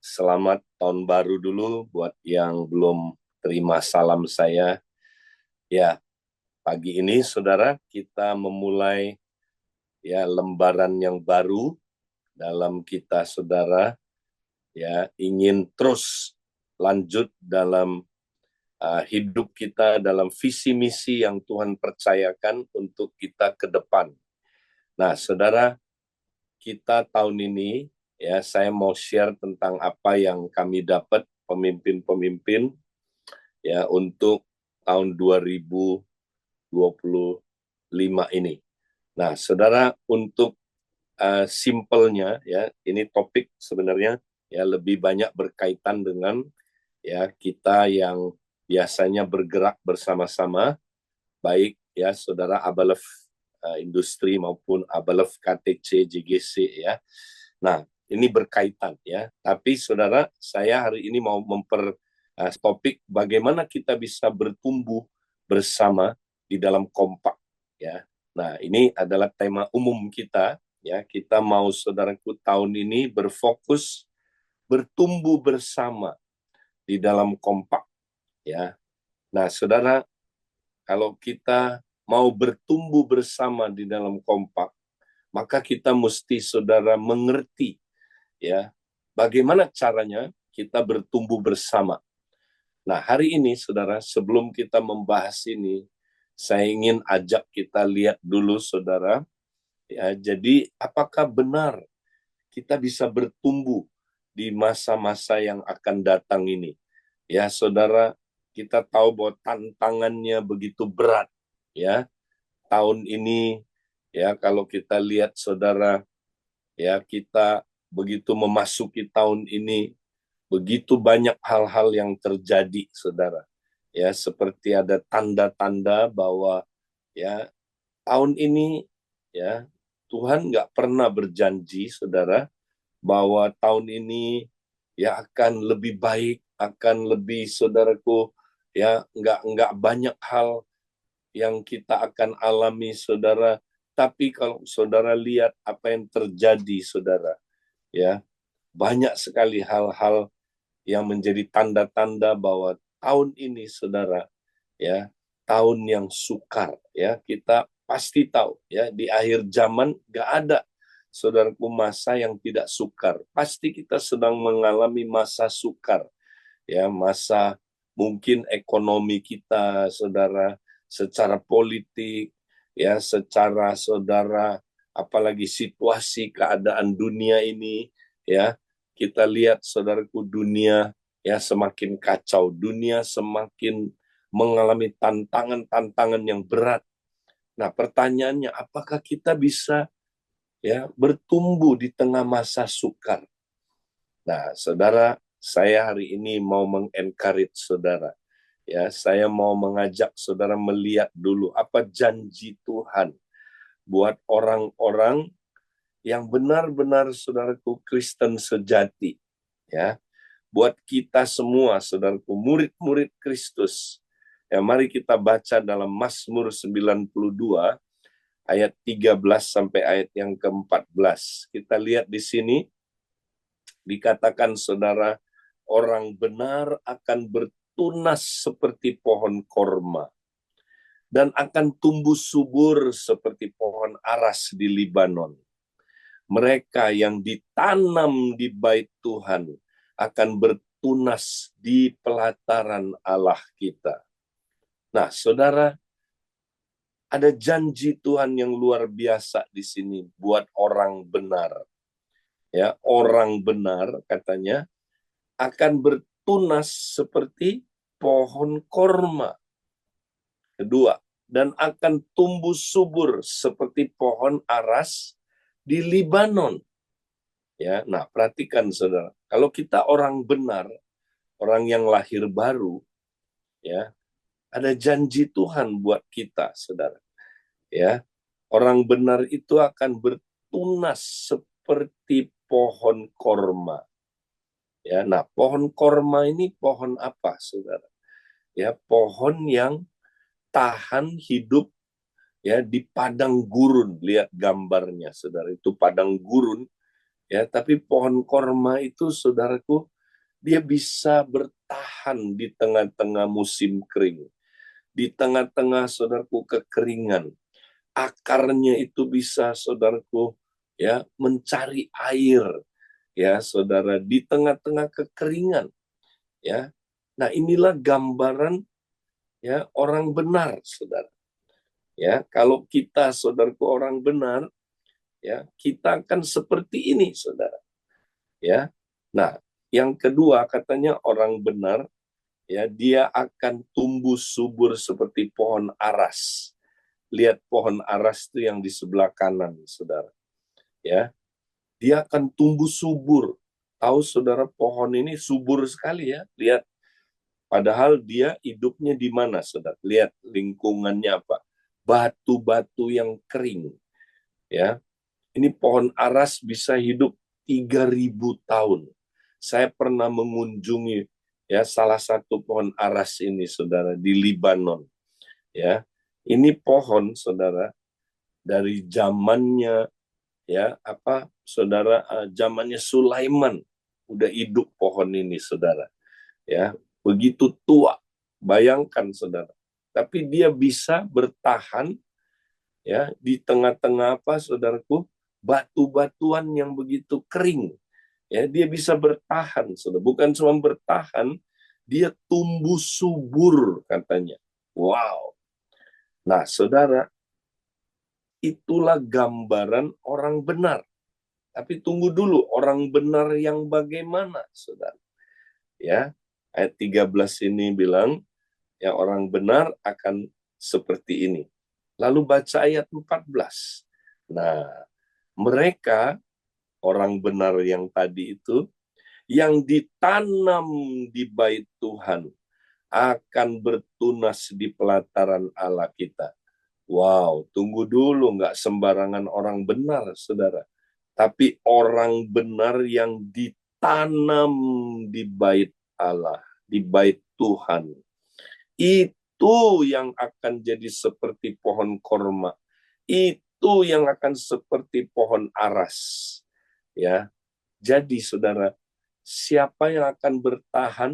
Selamat tahun baru dulu buat yang belum terima salam saya. Ya, pagi ini saudara kita memulai lembaran yang baru dalam kita saudara ingin terus lanjut dalam hidup kita dalam visi misi yang Tuhan percayakan untuk kita ke depan. Nah, saudara, kita tahun ini saya mau share tentang apa yang kami dapat pemimpin-pemimpin untuk tahun 2025 ini. Nah, saudara, untuk simpelnya ini topik sebenarnya lebih banyak berkaitan dengan kita yang biasanya bergerak bersama-sama, baik saudara Abalef Industri maupun Abalef KTC JGC ya. Nah, ini berkaitan ya. Tapi saudara, saya hari ini mau topik bagaimana kita bisa bertumbuh bersama di dalam kompak ya. Nah, ini adalah tema umum kita ya. Kita mau saudaraku tahun ini berfokus bertumbuh bersama di dalam kompak ya. Nah, saudara, kalau kita mau bertumbuh bersama di dalam kompak, maka kita mesti saudara mengerti ya bagaimana caranya kita bertumbuh bersama. Nah, hari ini saudara, sebelum kita membahas ini, saya ingin ajak kita lihat dulu saudara, jadi apakah benar kita bisa bertumbuh di masa-masa yang akan datang ini? Ya, saudara, kita tahu bahwa tantangannya begitu berat ya. Tahun ini kalau kita lihat saudara, kita begitu memasuki tahun ini, begitu banyak hal-hal yang terjadi, saudara. Ya, seperti ada tanda-tanda bahwa tahun ini Tuhan nggak pernah berjanji, saudara, bahwa tahun ini akan lebih baik, akan lebih, saudaraku, nggak banyak hal yang kita akan alami, saudara. Tapi kalau saudara lihat apa yang terjadi, saudara, banyak sekali hal-hal yang menjadi tanda-tanda bahwa tahun ini, saudara, tahun yang sukar. Kita pasti tahu, di akhir zaman gak ada, saudaraku, masa yang tidak sukar. Pasti kita sedang mengalami masa sukar. Masa mungkin ekonomi kita, saudara, secara politik, secara saudara, apalagi situasi keadaan dunia ini, kita lihat saudaraku, dunia semakin kacau, dunia semakin mengalami tantangan-tantangan yang berat. Nah, pertanyaannya, apakah kita bisa bertumbuh di tengah masa sukar? Nah, saudara, saya hari ini mau mengencourage saudara. Saya mau mengajak saudara melihat dulu apa janji Tuhan buat orang-orang yang benar-benar, saudaraku, Kristen sejati. Buat kita semua, saudaraku, murid-murid Kristus. Mari kita baca dalam Mazmur 92 ayat 13 sampai ayat yang ke-14. Kita lihat di sini dikatakan, saudara, orang benar akan bertunas seperti pohon korma dan akan tumbuh subur seperti pohon aras di Libanon. Mereka yang ditanam di bait Tuhan akan bertunas di pelataran Allah kita. Nah, saudara, ada janji Tuhan yang luar biasa di sini buat orang benar. Orang benar katanya akan bertunas seperti pohon korma. Kedua, dan akan tumbuh subur seperti pohon aras di Libanon. Nah, perhatikan saudara, kalau kita orang benar, orang yang lahir baru, ada janji Tuhan buat kita, saudara. Orang benar itu akan bertunas seperti pohon korma. Nah, pohon korma ini pohon apa, saudara? Pohon yang tahan hidup di padang gurun. Lihat gambarnya, saudara, itu padang gurun. Tapi pohon korma itu, saudaraku, dia bisa bertahan di tengah-tengah musim kering, di tengah-tengah saudaraku kekeringan. Akarnya itu bisa saudaraku ya mencari air ya saudara di tengah-tengah kekeringan ya. Nah, inilah gambaran ya orang benar saudara. Ya, kalau kita saudaraku orang benar ya, kita akan seperti ini saudara. Ya. Nah, yang kedua katanya orang benar ya dia akan tumbuh subur seperti pohon aras. Lihat pohon aras itu yang di sebelah kanan, saudara. Ya, dia akan tumbuh subur. Tahu saudara pohon ini subur sekali ya. Lihat, padahal dia hidupnya di mana, saudara? Lihat lingkungannya apa? Batu-batu yang kering. Ya, ini pohon aras bisa hidup 3.000 tahun. Saya pernah mengunjungi ya salah satu pohon aras ini, saudara, di Libanon. Ya, ini pohon, saudara, dari zamannya ya apa saudara zamannya Sulaiman udah hidup pohon ini saudara ya begitu tua bayangkan saudara tapi dia bisa bertahan ya di tengah-tengah apa saudaraku batu-batuan yang begitu kering ya dia bisa bertahan saudara bukan cuma bertahan dia tumbuh subur katanya wow. Nah saudara itulah gambaran orang benar. Tapi tunggu dulu, orang benar yang bagaimana, saudara? Ya, ayat 13 ini bilang, ya orang benar akan seperti ini. Lalu baca ayat 14. Nah, mereka, orang benar yang tadi itu, yang ditanam di bait Tuhan, akan bertunas di pelataran Allah kita. Wow, tunggu dulu, nggak sembarangan orang benar, saudara. Tapi orang benar yang ditanam di bait Allah, di bait Tuhan. Itu yang akan jadi seperti pohon korma. Itu yang akan seperti pohon aras. Ya, jadi saudara, siapa yang akan bertahan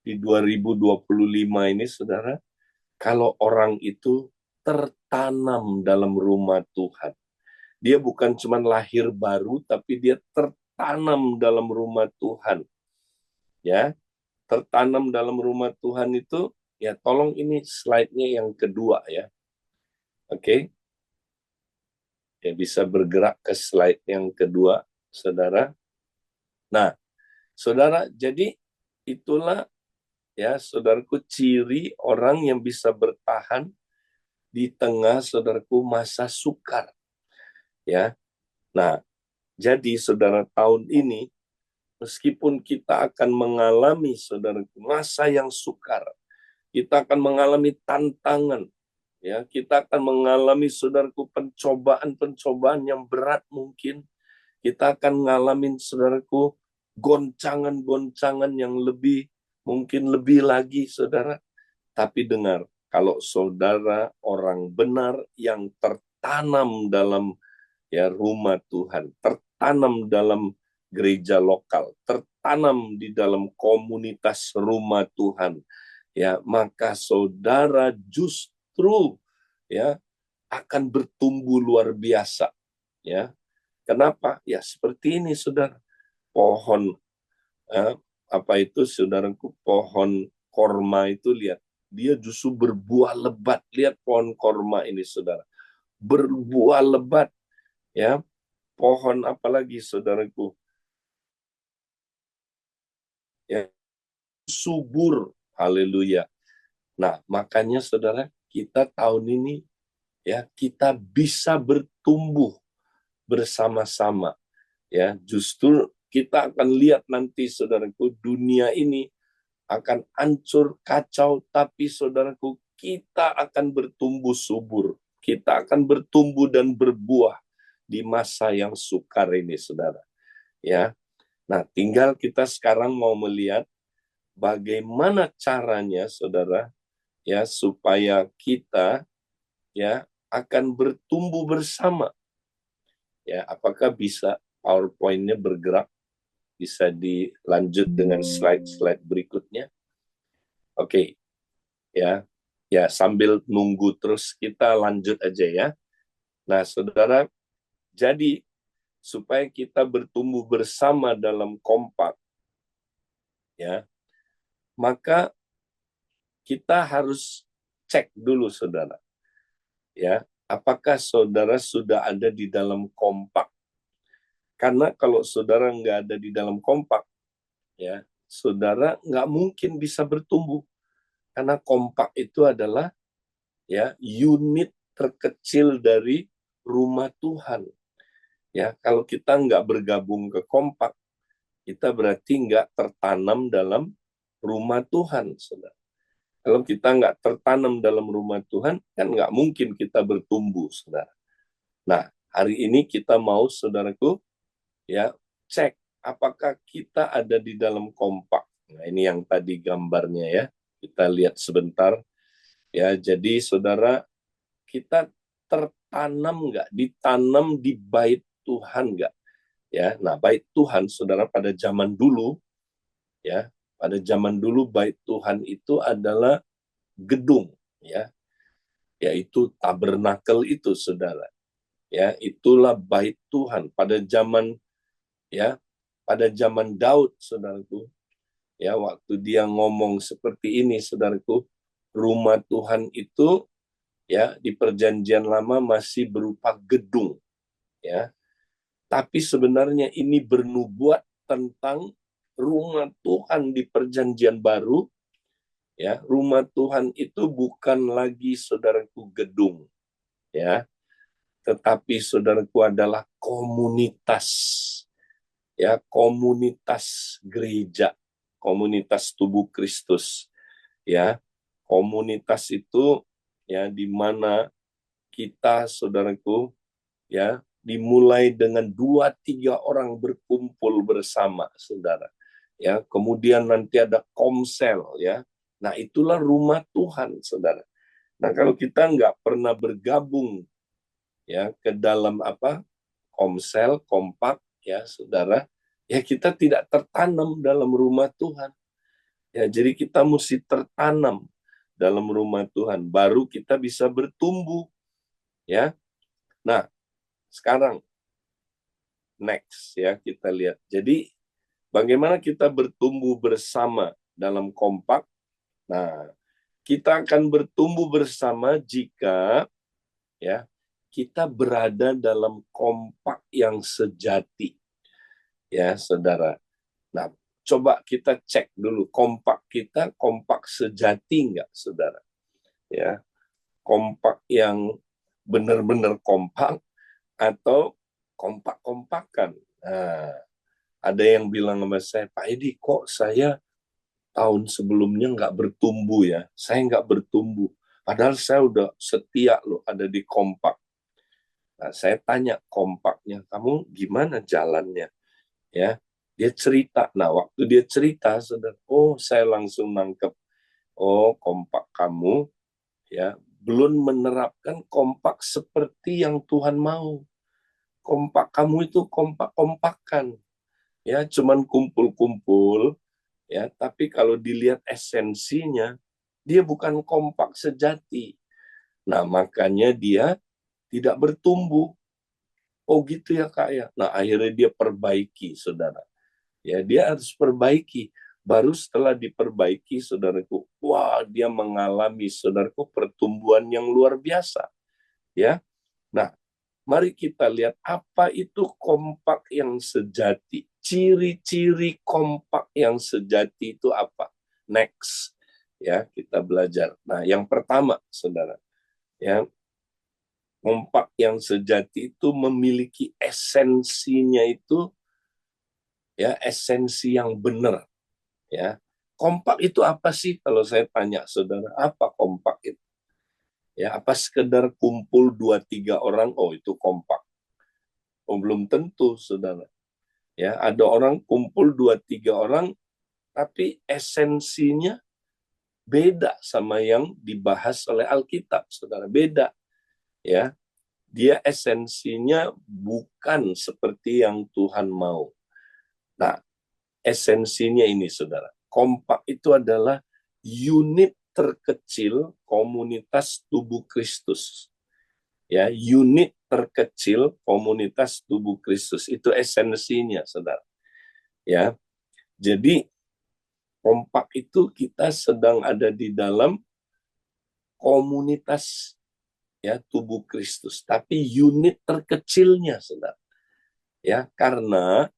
di 2025 ini, saudara? Kalau orang itu tertanam dalam rumah Tuhan. Dia bukan cuma lahir baru, tapi dia tertanam dalam rumah Tuhan. Ya, tertanam dalam rumah Tuhan itu, ya tolong ini slide-nya yang kedua ya. Oke, ya bisa bergerak ke slide yang kedua, saudara. Nah, saudara, jadi itulah ya saudaraku ciri orang yang bisa bertahan di tengah saudaraku masa sukar. Ya, nah jadi saudara tahun ini meskipun kita akan mengalami saudara masa yang sukar, kita akan mengalami tantangan, ya, kita akan mengalami saudaraku pencobaan-pencobaan yang berat mungkin, kita akan mengalami saudaraku goncangan-goncangan yang lebih mungkin lebih lagi saudara. Tapi dengar, kalau saudara orang benar yang tertanam dalam ya rumah Tuhan, tertanam dalam gereja lokal, tertanam di dalam komunitas rumah Tuhan, ya maka saudara justru ya akan bertumbuh luar biasa, ya. Kenapa? Ya seperti ini, saudara. Pohon apa itu, saudaraku, pohon korma itu lihat, dia justru berbuah lebat. Lihat pohon korma ini, saudara, berbuah lebat, ya. Pohon apalagi saudaraku ya subur, haleluya. Nah makanya saudara kita tahun ini ya kita bisa bertumbuh bersama-sama ya justru kita akan lihat nanti saudaraku dunia ini akan hancur kacau tapi saudaraku kita akan bertumbuh subur, kita akan bertumbuh dan berbuah di masa yang sukar ini saudara ya. Nah, tinggal kita sekarang mau melihat bagaimana caranya, saudara, ya supaya kita ya akan bertumbuh bersama. Ya, apakah bisa PowerPoint-nya bergerak? bisa dilanjut dengan slide-slide berikutnya. Oke, ya. Ya, sambil nunggu terus kita lanjut aja ya. Nah, Saudara, jadi supaya kita bertumbuh bersama dalam kompak, ya, maka kita harus cek dulu, Saudara. Ya, apakah Saudara sudah ada di dalam kompak? Karena kalau Saudara nggak ada di dalam kompak, ya, Saudara nggak mungkin bisa bertumbuh. Karena kompak itu adalah ya unit terkecil dari rumah Tuhan. Ya, kalau kita nggak bergabung ke kompak, kita berarti nggak tertanam dalam rumah Tuhan, Saudara. Kalau kita nggak tertanam dalam rumah Tuhan, kan nggak mungkin kita bertumbuh, Saudara. Nah, hari ini kita mau, Saudaraku, ya cek apakah kita ada di dalam kompak. Nah, ini yang tadi gambarnya ya. Kita lihat sebentar. Ya, jadi Saudara, kita tertanam nggak, ditanam di bait Tuhan nggak? Ya, nah bait Tuhan, Saudara, pada zaman dulu, ya, pada zaman dulu bait Tuhan itu adalah gedung, ya, yaitu tabernakel itu, Saudara. Ya, itulah bait Tuhan pada zaman, ya, pada zaman Daud, Saudaraku. Ya, waktu dia ngomong seperti ini, Saudaraku, rumah Tuhan itu ya di perjanjian lama masih berupa gedung, ya. Tapi sebenarnya ini bernubuat tentang rumah Tuhan di perjanjian baru, ya. Rumah Tuhan itu bukan lagi, Saudaraku, gedung, ya, tetapi Saudaraku adalah komunitas, ya, komunitas gereja, komunitas tubuh Kristus, ya. Komunitas itu ya di mana kita, Saudaraku, ya, dimulai dengan 2-3 orang berkumpul bersama, Saudara. Ya, kemudian nanti ada komsel, ya. Nah, itulah rumah Tuhan, Saudara. Nah, kalau kita nggak pernah bergabung ya ke dalam komsel, kompak, ya, Saudara, ya kita tidak tertanam dalam rumah Tuhan. Ya, jadi kita mesti tertanam dalam rumah Tuhan, baru kita bisa bertumbuh, ya. Nah, sekarang next ya kita lihat. Jadi bagaimana kita bertumbuh bersama dalam kompak? Nah, kita akan bertumbuh bersama jika ya kita berada dalam kompak yang sejati. Ya, Saudara. Nah, coba kita cek dulu kompak kita, kompak sejati enggak, Saudara? Ya, kompak yang benar-benar kompak atau kompak-kompakan. Nah, ada yang bilang sama saya, Pak Edi, kok saya tahun sebelumnya nggak bertumbuh ya? Saya nggak bertumbuh. Padahal saya udah setia loh ada di kompak. Nah, saya tanya kompaknya, kamu gimana jalannya? Ya, dia cerita. Nah, waktu dia cerita, saudara, oh saya langsung nangkep. Oh, kompak kamu ya belum menerapkan kompak seperti yang Tuhan mau. Kompak kamu itu kompak-kompakan. Ya, cuman kumpul-kumpul, ya, tapi kalau dilihat esensinya, dia bukan kompak sejati. Nah, makanya dia tidak bertumbuh. Oh gitu ya Kak ya. Nah, akhirnya dia perbaiki, Saudara. Ya, dia harus perbaiki. Baru setelah diperbaiki, Saudaraku, wah, dia mengalami, Saudaraku, pertumbuhan yang luar biasa. Ya. Nah, mari kita lihat apa itu kompak yang sejati. Ciri-ciri kompak yang sejati itu apa? Next. Ya, kita belajar. Nah, yang pertama, Saudara, ya, kompak yang sejati itu memiliki esensinya itu ya, esensi yang benar, ya. Kompak itu apa sih kalau saya tanya, Saudara, apa kompak itu? Ya, apa sekedar kumpul 2-3 orang, oh itu kompak. Oh, belum tentu, Saudara. Ya, ada orang kumpul 2-3 orang, tapi esensinya beda sama yang dibahas oleh Alkitab, Saudara. Beda, ya. Dia esensinya bukan seperti yang Tuhan mau. Nah, esensinya ini, saudara. Kompak itu adalah unit terkecil komunitas tubuh Kristus. Ya, unit terkecil komunitas tubuh Kristus itu esensinya, saudara. Ya, jadi kompak itu kita sedang ada di dalam komunitas ya tubuh Kristus, tapi unit terkecilnya, saudara. Ya, karena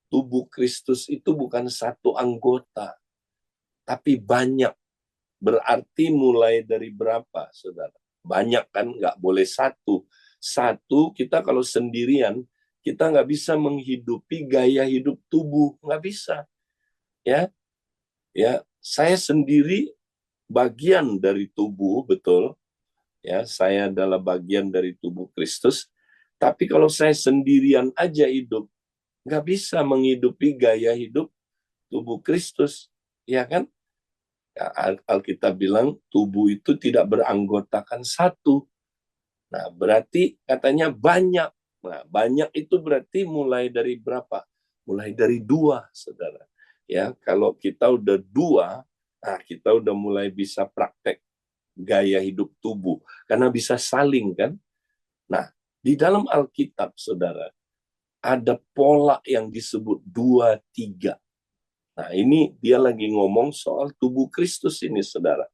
tubuh Kristus itu bukan satu anggota, tapi banyak. Berarti mulai dari berapa, saudara? Banyak kan, nggak boleh satu. Satu, kita kalau sendirian, kita nggak bisa menghidupi gaya hidup tubuh. Nggak bisa. Ya, ya, saya sendiri bagian dari tubuh, betul. Ya, saya adalah bagian dari tubuh Kristus. Tapi kalau saya sendirian aja hidup, nggak bisa menghidupi gaya hidup tubuh Kristus. Ya kan? Alkitab bilang tubuh itu tidak beranggotakan satu. Nah, berarti katanya banyak. Nah, banyak itu berarti mulai dari berapa? Mulai dari dua, saudara. Ya, kalau kita udah dua, nah kita udah mulai bisa praktek gaya hidup tubuh. Karena bisa saling kan. Nah, di dalam Alkitab, saudara, ada pola yang disebut dua, tiga. Nah, ini dia lagi ngomong soal tubuh Kristus ini, saudara.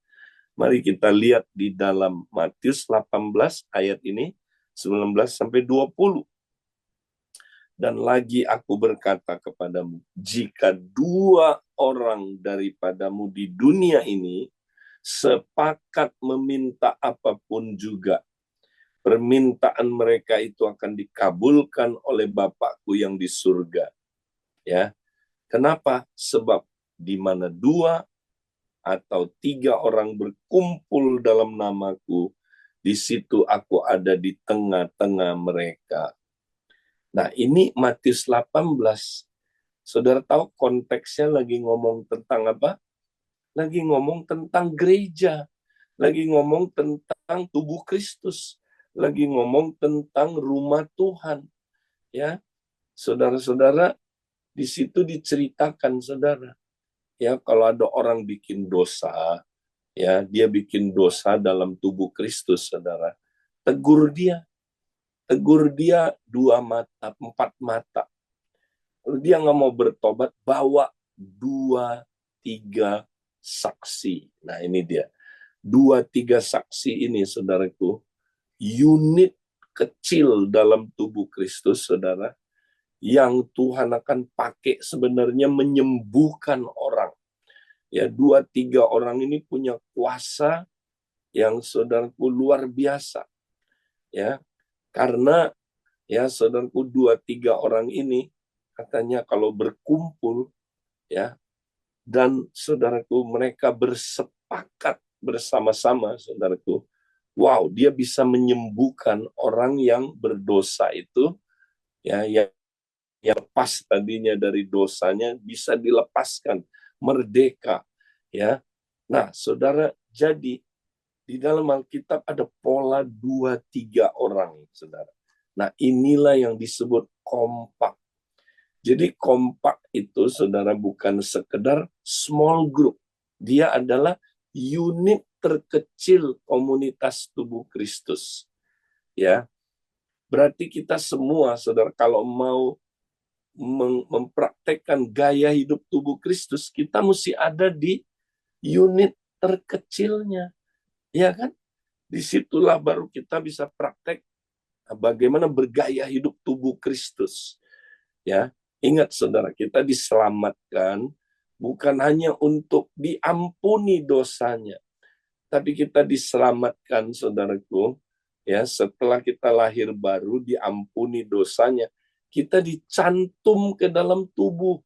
Mari kita lihat di dalam Matius 18 ayat ini, 19 sampai 20. Dan lagi aku berkata kepadamu, jika dua orang daripadamu di dunia ini sepakat meminta apapun juga, permintaan mereka itu akan dikabulkan oleh Bapakku yang di surga. Ya, kenapa? Sebab di mana dua atau tiga orang berkumpul dalam namaku, di situ aku ada di tengah-tengah mereka. Nah, ini Matius 18. Saudara tahu konteksnya lagi ngomong tentang apa? Lagi ngomong tentang gereja. Lagi ngomong tentang tubuh Kristus. Lagi ngomong tentang rumah Tuhan. Ya, saudara-saudara, di situ diceritakan, saudara. Ya, kalau ada orang bikin dosa, ya, dia bikin dosa dalam tubuh Kristus, saudara. Tegur dia. Tegur dia dua mata, empat mata. Kalau dia nggak mau bertobat, bawa dua, tiga saksi. Nah, ini dia. Dua, tiga saksi ini, saudaraku, unit kecil dalam tubuh Kristus, saudara, yang Tuhan akan pakai sebenarnya menyembuhkan orang. Ya, dua, tiga orang ini punya kuasa yang saudaraku luar biasa. Ya, karena ya saudaraku dua, tiga orang ini katanya kalau berkumpul ya, dan saudaraku mereka bersepakat bersama-sama, saudaraku, wow, dia bisa menyembuhkan orang yang berdosa itu ya, yang lepas tadinya dari dosanya bisa dilepaskan, merdeka ya. Nah, saudara, jadi di dalam Alkitab ada pola dua tiga orang, saudara. Nah, inilah yang disebut kompak. Jadi kompak itu, saudara, bukan sekedar small group. Dia adalah unit terkecil komunitas tubuh Kristus. Ya, berarti kita semua, saudara, kalau mau mempraktekkan gaya hidup tubuh Kristus, kita mesti ada di unit terkecilnya. Ya kan? Disitulah baru kita bisa praktek bagaimana bergaya hidup tubuh Kristus. Ya, ingat saudara, kita diselamatkan bukan hanya untuk diampuni dosanya, tapi kita diselamatkan, saudaraku, ya setelah kita lahir baru diampuni dosanya, kita dicantum ke dalam tubuh.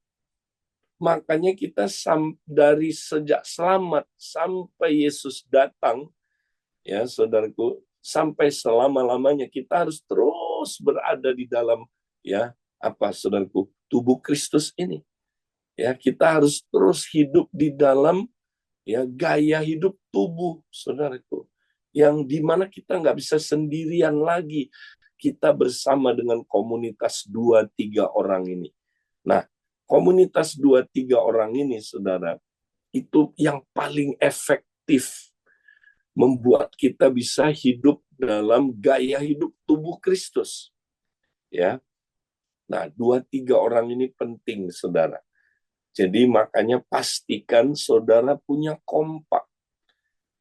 Makanya kita dari sejak selamat sampai Yesus datang, ya saudaraku, sampai selama-lamanya kita harus terus berada di dalam ya apa saudaraku tubuh Kristus ini. Ya, kita harus terus hidup di dalam ya gaya hidup tubuh, saudaraku, yang dimana kita nggak bisa sendirian lagi, kita bersama dengan komunitas dua tiga orang ini. Nah, komunitas 2-3 orang ini, saudara, itu yang paling efektif membuat kita bisa hidup dalam gaya hidup tubuh Kristus. Ya, nah 2-3 orang ini penting, saudara. Jadi makanya pastikan saudara punya kompak,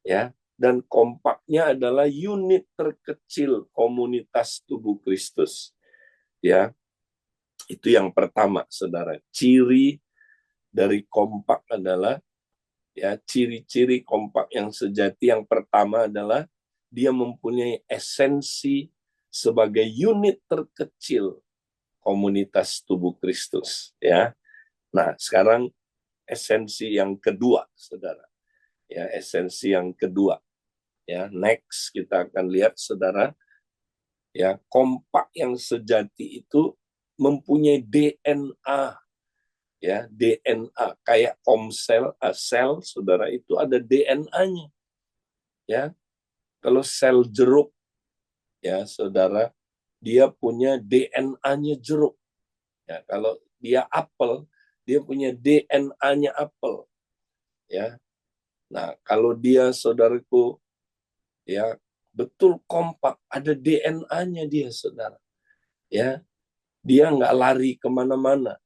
ya. Dan kompaknya adalah unit terkecil komunitas tubuh Kristus. Ya, itu yang pertama, saudara. Ciri dari kompak adalah, ya, ciri-ciri kompak yang sejati yang pertama adalah dia mempunyai esensi sebagai unit terkecil komunitas tubuh Kristus, ya. Nah, sekarang esensi yang kedua, saudara. Ya, esensi yang kedua. Ya, next kita akan lihat, saudara, ya, kompak yang sejati itu mempunyai DNA, ya, DNA kayak komsel, sel, saudara, itu ada DNA-nya, ya. Kalau sel jeruk, ya, saudara, dia punya DNA-nya jeruk, ya. Kalau dia apel, dia punya DNA-nya apel, ya. Nah, kalau dia, saudaraku, ya, betul kompak, ada DNA-nya dia, saudara, ya. Dia nggak lari kemana-mana,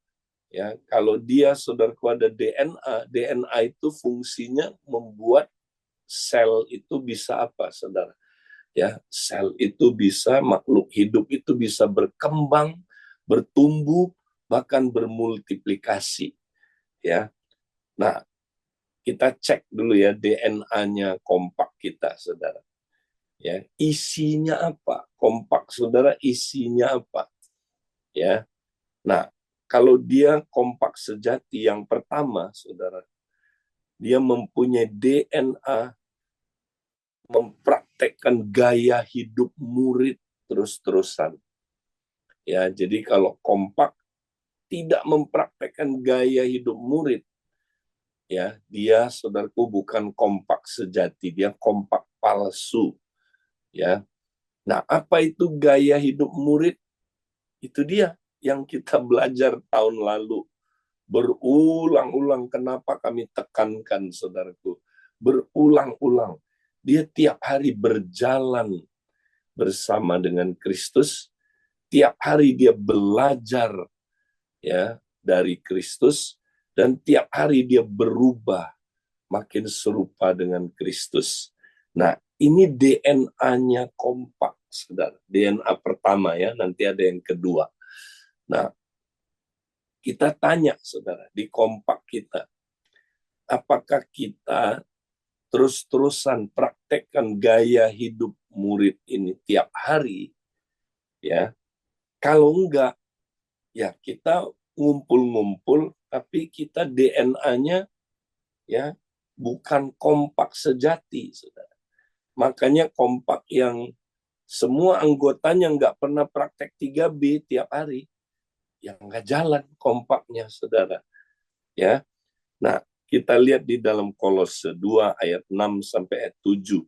ya. Kalau dia, saudaraku, ada DNA, DNA itu fungsinya membuat sel itu bisa apa, saudara? Ya, sel itu bisa, makhluk hidup itu bisa berkembang, bertumbuh, bahkan bermultiplikasi, ya. Nah, kita cek dulu ya DNA-nya kompak kita, saudara. Ya, isinya apa? Kompak saudara isinya apa? Ya. Nah, kalau dia kompak sejati yang pertama, saudara, dia mempunyai DNA mempraktekkan gaya hidup murid terus-terusan. Ya, jadi kalau kompak tidak mempraktekkan gaya hidup murid, ya, dia, saudaraku, bukan kompak sejati, dia kompak palsu, ya. Nah, apa itu gaya hidup murid? Itu dia yang kita belajar tahun lalu. Berulang-ulang, kenapa kami tekankan, saudaraku? Berulang-ulang. Dia tiap hari berjalan bersama dengan Kristus. Tiap hari dia belajar, ya, dari Kristus. Dan tiap hari dia berubah makin serupa dengan Kristus. Nah, ini DNA-nya kompak, saudara. DNA pertama, ya, nanti ada yang kedua. Nah, kita tanya, saudara, di kompak kita, apakah kita terus-terusan praktekkan gaya hidup murid ini tiap hari? Ya, kalau enggak, ya kita ngumpul-ngumpul, tapi kita DNA-nya, ya, bukan kompak sejati, saudara. Makanya kompak yang semua anggotanya nggak pernah praktek 3B tiap hari, yang nggak jalan kompaknya, saudara. Ya, nah, kita lihat di dalam Kolose 2 ayat 6 sampai ayat 7.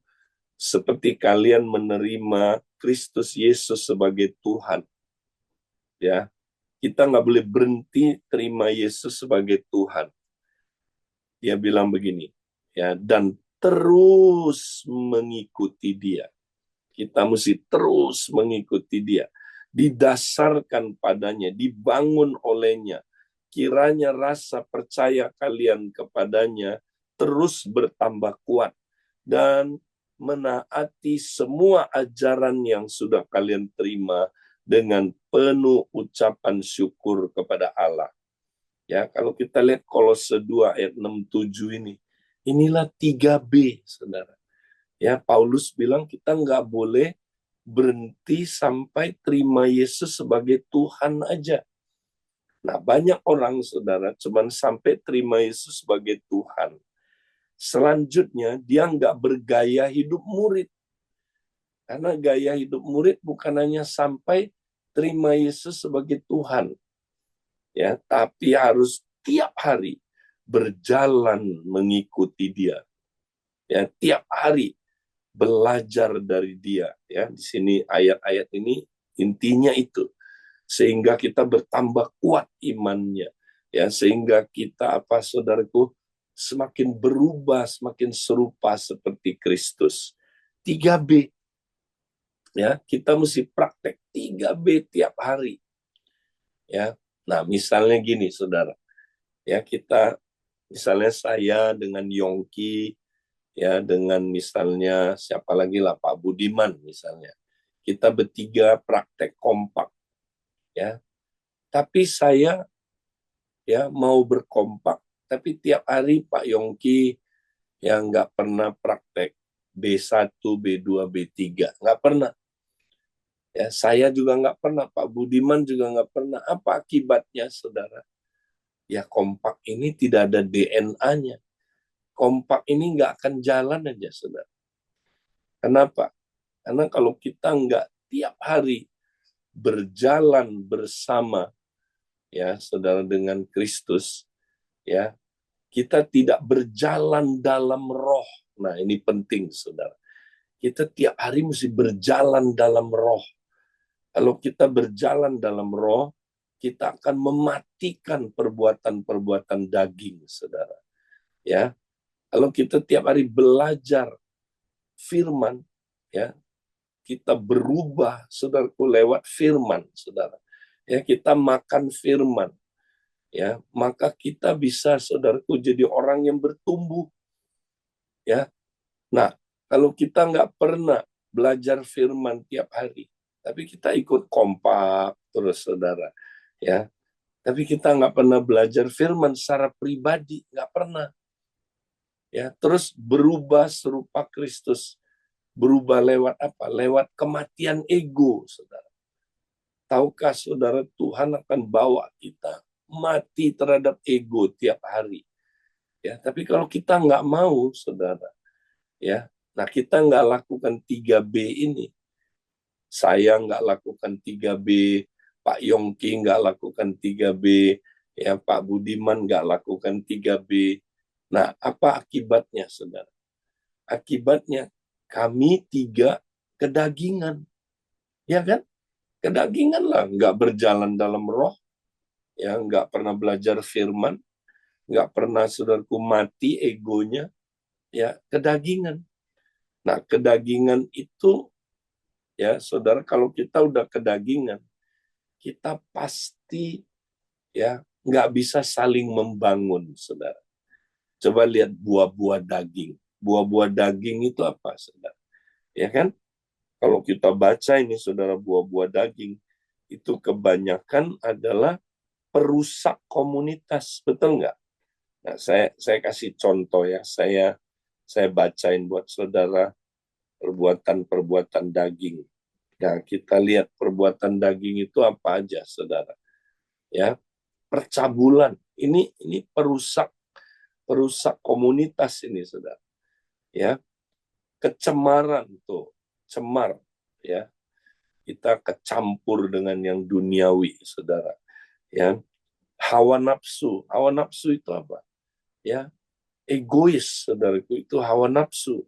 Seperti kalian menerima Kristus Yesus sebagai Tuhan. Ya, kita nggak boleh berhenti terima Yesus sebagai Tuhan. Dia bilang begini, ya, dan terus mengikuti Dia. Kita mesti terus mengikuti Dia, didasarkan padanya, dibangun olehnya. Kiranya rasa percaya kalian kepadanya terus bertambah kuat dan menaati semua ajaran yang sudah kalian terima dengan penuh ucapan syukur kepada Allah. Ya, kalau kita lihat Kolose 2 ayat 6-7 ini, inilah 3B, saudara. Ya, Paulus bilang kita nggak boleh berhenti sampai terima Yesus sebagai Tuhan aja. Nah, banyak orang, saudara, cuman sampai terima Yesus sebagai Tuhan. Selanjutnya, dia nggak bergaya hidup murid. Karena gaya hidup murid bukan hanya sampai terima Yesus sebagai Tuhan, ya, tapi harus tiap hari berjalan mengikuti Dia. Ya, tiap hari belajar dari Dia, ya. Di sini ayat-ayat ini intinya itu. Sehingga kita bertambah kuat imannya ya, sehingga kita saudaraku semakin berubah, semakin serupa seperti Kristus. 3B, ya, kita mesti praktek 3B tiap hari, ya. Nah, misalnya gini, saudara, ya, kita misalnya saya dengan Yongki, ya, dengan misalnya siapa lagi lah, Pak Budiman misalnya, kita bertiga praktek kompak, ya. Tapi saya, ya, mau berkompak, tapi tiap hari Pak Yongki yang nggak pernah praktek B1, B2, B3, nggak pernah. Ya, saya juga nggak pernah, Pak Budiman juga nggak pernah. Apa akibatnya, saudara? Ya, kompak ini tidak ada DNA-nya. Kompak ini nggak akan jalan aja, saudara. Kenapa? Karena kalau kita nggak tiap hari berjalan bersama, ya, saudara, dengan Kristus, ya, kita tidak berjalan dalam roh. Nah, ini penting, saudara. Kita tiap hari mesti berjalan dalam roh. Kalau kita berjalan dalam roh, kita akan mematikan perbuatan-perbuatan daging, saudara. Ya, kalau kita tiap hari belajar firman, ya, kita berubah, saudaraku, lewat firman, saudara. Ya, kita makan firman, ya, maka kita bisa, saudaraku, jadi orang yang bertumbuh, ya. Nah, kalau kita nggak pernah belajar firman tiap hari, tapi kita ikut kompak terus, saudara, ya. Tapi kita nggak pernah belajar firman secara pribadi, nggak pernah. Ya, terus berubah serupa Kristus. Berubah lewat apa? Lewat kematian ego, saudara. Tahukah, saudara, Tuhan akan bawa kita mati terhadap ego tiap hari. Ya, tapi kalau kita nggak mau, saudara, ya, nah, kita nggak lakukan 3B ini. Saya nggak lakukan 3B, Pak Yongki nggak lakukan 3B, ya, Pak Budiman nggak lakukan 3B. Nah, apa akibatnya, saudara? Akibatnya kami tiga kedagingan, ya kan? Kedagingan lah, nggak berjalan dalam roh, ya, nggak pernah belajar firman, nggak pernah, saudaraku, mati egonya, ya, kedagingan. Nah, kedagingan itu, ya, saudara, kalau kita udah kedagingan, kita pasti, ya, nggak bisa saling membangun, saudara. Coba lihat buah-buah daging. Buah-buah daging itu apa, saudara? Ya kan? Kalau kita baca ini, saudara, buah-buah daging, itu kebanyakan adalah perusak komunitas. Betul nggak? Nah, saya kasih contoh, ya. Saya bacain buat saudara perbuatan-perbuatan daging. Nah, kita lihat perbuatan daging itu apa aja, saudara. Ya, percabulan. Ini perusak komunitas ini, saudara. Ya, kecemaran tuh, cemar, ya. Kita kecampur dengan yang duniawi, saudara. Ya, hawa nafsu itu apa? Ya, egois, saudaraku, itu hawa nafsu.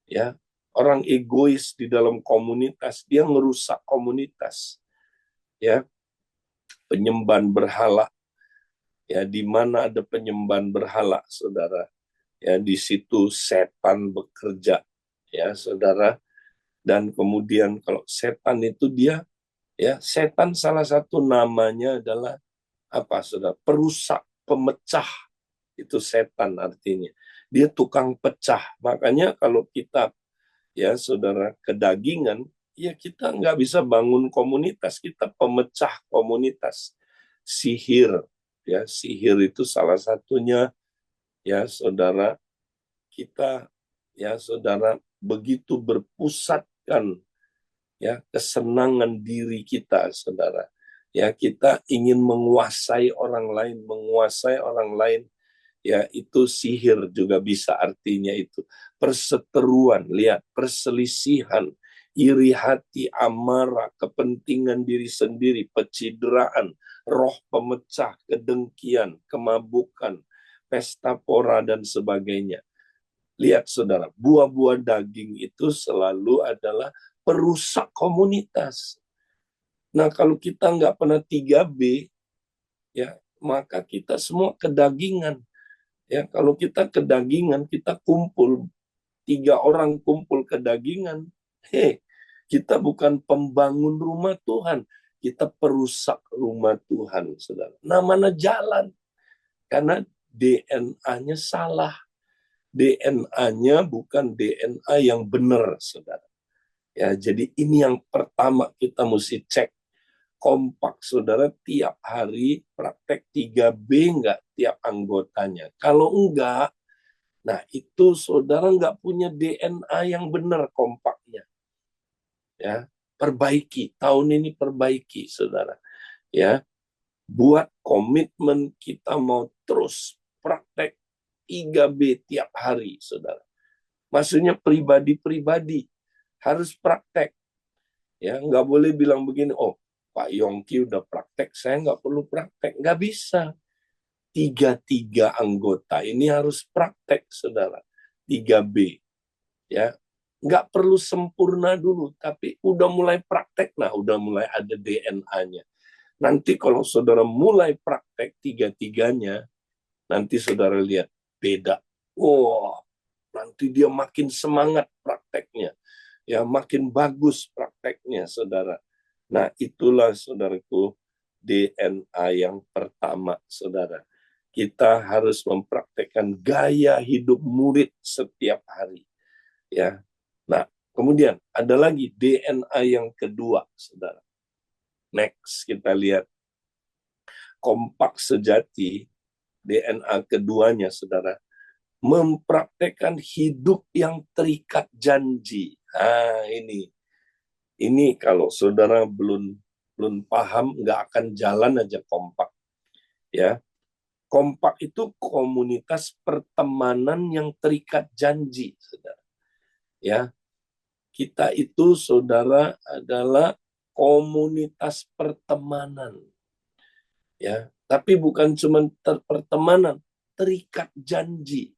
Ya, orang egois di dalam komunitas, dia merusak komunitas. Ya, penyembahan berhala, ya, di mana ada penyembahan berhala, saudara, ya, di situ setan bekerja, ya, saudara. Dan kemudian kalau setan itu dia, ya, setan salah satu namanya adalah apa, saudara? Perusak, pemecah. Itu setan artinya. Dia tukang pecah. Makanya kalau kita, ya, saudara, kedagingan, ya, kita nggak bisa bangun komunitas. Kita pemecah komunitas. Sihir, ya, sihir itu salah satunya, ya, saudara. Kita, ya, saudara, begitu berpusatkan, ya, kesenangan diri kita, saudara. Ya, kita ingin menguasai orang lain, ya, itu sihir juga bisa artinya itu. Perseteruan, lihat, perselisihan, iri hati, amarah, kepentingan diri sendiri, pecideraan, roh pemecah, kedengkian, kemabukan, pesta pora, dan sebagainya. Lihat, saudara, buah-buah daging itu selalu adalah perusak komunitas. Nah, kalau kita nggak pernah 3B, ya, maka kita semua kedagingan. Ya, kalau kita kedagingan, kita kumpul, 3 orang kumpul kedagingan. Kita bukan pembangun rumah Tuhan, kita perusak rumah Tuhan, saudara. Nah, mana jalan? Karena DNA-nya salah. DNA-nya bukan DNA yang benar, saudara. Ya, jadi ini yang pertama kita mesti cek. Kompak, saudara, tiap hari praktek 3B enggak tiap anggotanya. Kalau enggak, nah itu saudara enggak punya DNA yang benar kompaknya. Ya, perbaiki. Tahun ini perbaiki, saudara. Ya, buat komitmen kita mau terus praktek 3B tiap hari, saudara. Maksudnya pribadi-pribadi harus praktek. Ya, nggak boleh bilang begini, oh Pak Yongki udah praktek, saya nggak perlu praktek. Nggak bisa. 3 anggota ini harus praktek, saudara. 3B. Ya, nggak perlu sempurna dulu, tapi udah mulai praktek, nah udah mulai ada DNA-nya. Nanti kalau saudara mulai praktek 3-3-nya, nanti saudara lihat beda. Wah, nanti dia makin semangat prakteknya. Ya, makin bagus prakteknya, saudara. Nah, itulah, saudaraku, DNA yang pertama, saudara. Kita harus mempraktekkan gaya hidup murid setiap hari. Ya. Nah, kemudian ada lagi DNA yang kedua, saudara. Next, kita lihat. Kompak sejati, DNA keduanya, saudara, mempraktekkan hidup yang terikat janji. Ah, ini kalau saudara belum paham, nggak akan jalan aja kompak. Ya, kompak itu komunitas pertemanan yang terikat janji, saudara. Ya, kita itu, saudara, adalah komunitas pertemanan. Ya, tapi bukan cuma pertemanan, terikat janji.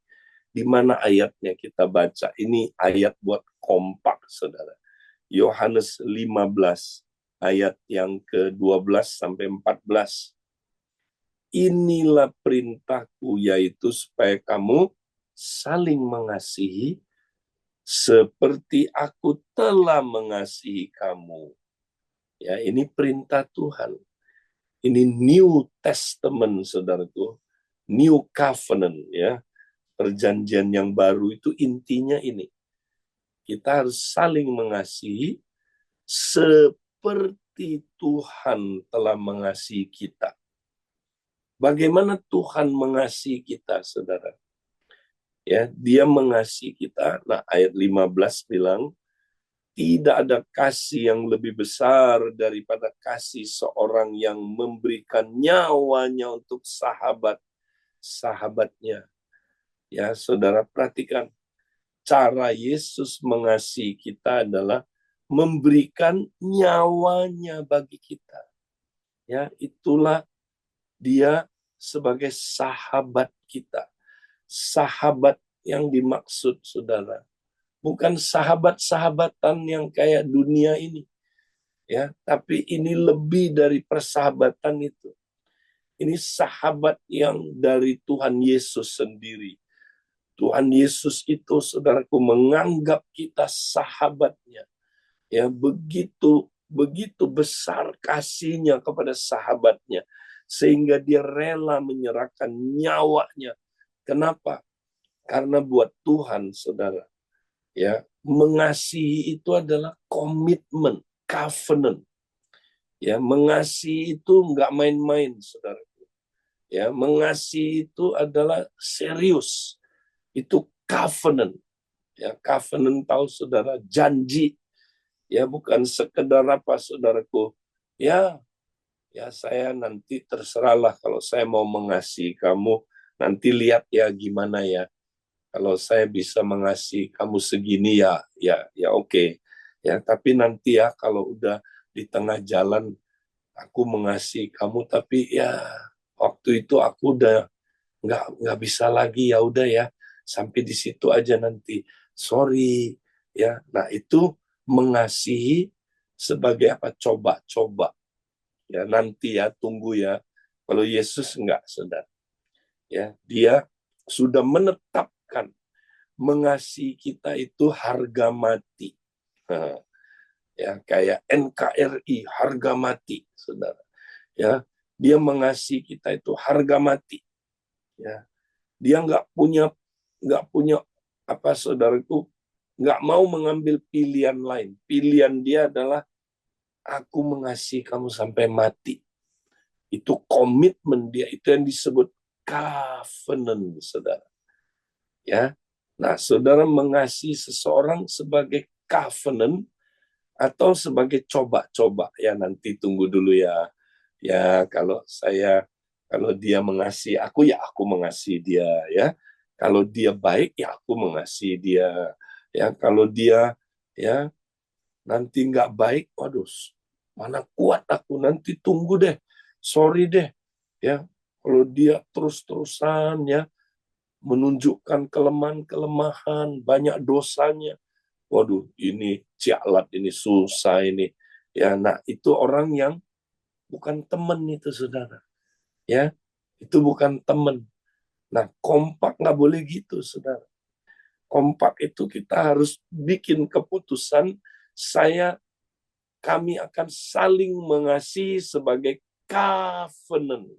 Di mana ayatnya kita baca? Ini ayat buat kompak, saudara. Yohanes 15 ayat yang ke-12 sampai 14. Inilah perintahku, yaitu supaya kamu saling mengasihi seperti aku telah mengasihi kamu. Ya, ini perintah Tuhan. Ini New Testament, saudaraku. New Covenant, ya. Perjanjian yang baru itu intinya ini. Kita harus saling mengasihi seperti Tuhan telah mengasihi kita. Bagaimana Tuhan mengasihi kita, saudara? Ya, Dia mengasihi kita. Nah, ayat 15 bilang, tidak ada kasih yang lebih besar daripada kasih seorang yang memberikan nyawanya untuk sahabatnya. Ya, saudara, perhatikan. Cara Yesus mengasihi kita adalah memberikan nyawanya bagi kita. Ya, itulah Dia sebagai sahabat kita. Sahabat yang dimaksud, saudara, bukan sahabat-sahabatan yang kayak dunia ini. Ya, tapi ini lebih dari persahabatan itu. Ini sahabat yang dari Tuhan Yesus sendiri. Tuhan Yesus itu, saudaraku, menganggap kita sahabatnya. Ya, begitu besar kasihnya kepada sahabatnya, sehingga dia rela menyerahkan nyawanya. Kenapa? Karena buat Tuhan, saudara, ya, mengasihi itu adalah komitmen, covenant. Ya, mengasihi itu nggak main-main, saudara. Ya, mengasihi itu adalah serius. Itu covenant. Ya, covenant, tahu saudara, janji. Ya, bukan sekedar apa, saudaraku. Ya, saya nanti terserahlah kalau saya mau mengasihi kamu, nanti lihat ya gimana ya. Kalau saya bisa mengasihi kamu segini ya oke. Ya, tapi nanti ya kalau udah di tengah jalan aku mengasihi kamu, tapi ya waktu itu aku udah nggak bisa lagi, ya udah ya sampai di situ aja nanti. Sorry ya. Nah, itu mengasihi sebagai apa? Coba-coba. Ya, nanti ya, tunggu ya. Kalau Yesus enggak, saudara. Ya, dia sudah menetapkan mengasihi kita itu harga mati. Nah, ya, kayak NKRI, harga mati, saudara. Ya, dia mengasihi kita itu harga mati. Ya, dia nggak punya apa, saudaraku, nggak mau mengambil pilihan lain. Pilihan dia adalah aku mengasihi kamu sampai mati. Itu komitmen dia, itu yang disebut covenant, saudara. Ya, nah, saudara mengasihi seseorang sebagai covenant atau sebagai coba-coba, ya nanti tunggu dulu ya. Ya, kalau dia mengasihi aku, ya aku mengasihi dia, ya. Kalau dia baik, ya aku mengasihi dia. Ya, kalau dia ya nanti nggak baik, waduh, mana kuat aku, nanti tunggu deh, sorry deh, ya. Kalau dia terus-terusan ya menunjukkan kelemahan-kelemahan, banyak dosanya, waduh, ini cialat, ini susah ini. Ya, nah itu orang yang bukan teman itu, saudara. Ya, itu bukan teman. Nah, kompak nggak boleh gitu, saudara. Kompak itu kita harus bikin keputusan, kami akan saling mengasihi sebagai covenant,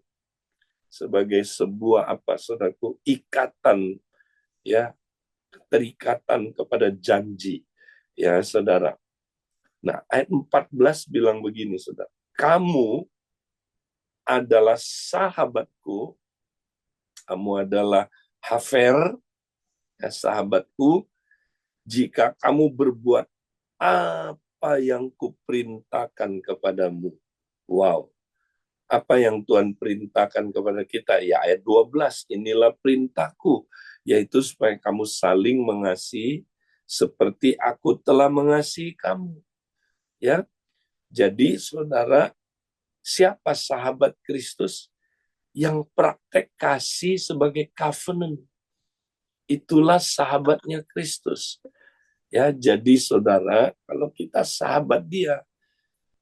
sebagai sebuah apa, saudaraku, ikatan, ya, keterikatan kepada janji, ya, saudara. Nah, ayat 14 bilang begini, saudara. Kamu adalah sahabatku, kamu adalah hafer, ya, sahabatku, jika kamu berbuat apa yang kuperintahkan kepadamu. Wow. Apa yang Tuhan perintahkan kepada kita? Ya, ayat 12, inilah perintahku, yaitu supaya kamu saling mengasihi seperti aku telah mengasihi kamu. Ya, jadi saudara, siapa sahabat Kristus yang praktek kasih sebagai covenant? Itulah sahabatnya Kristus. Ya, jadi saudara, kalau kita sahabat dia,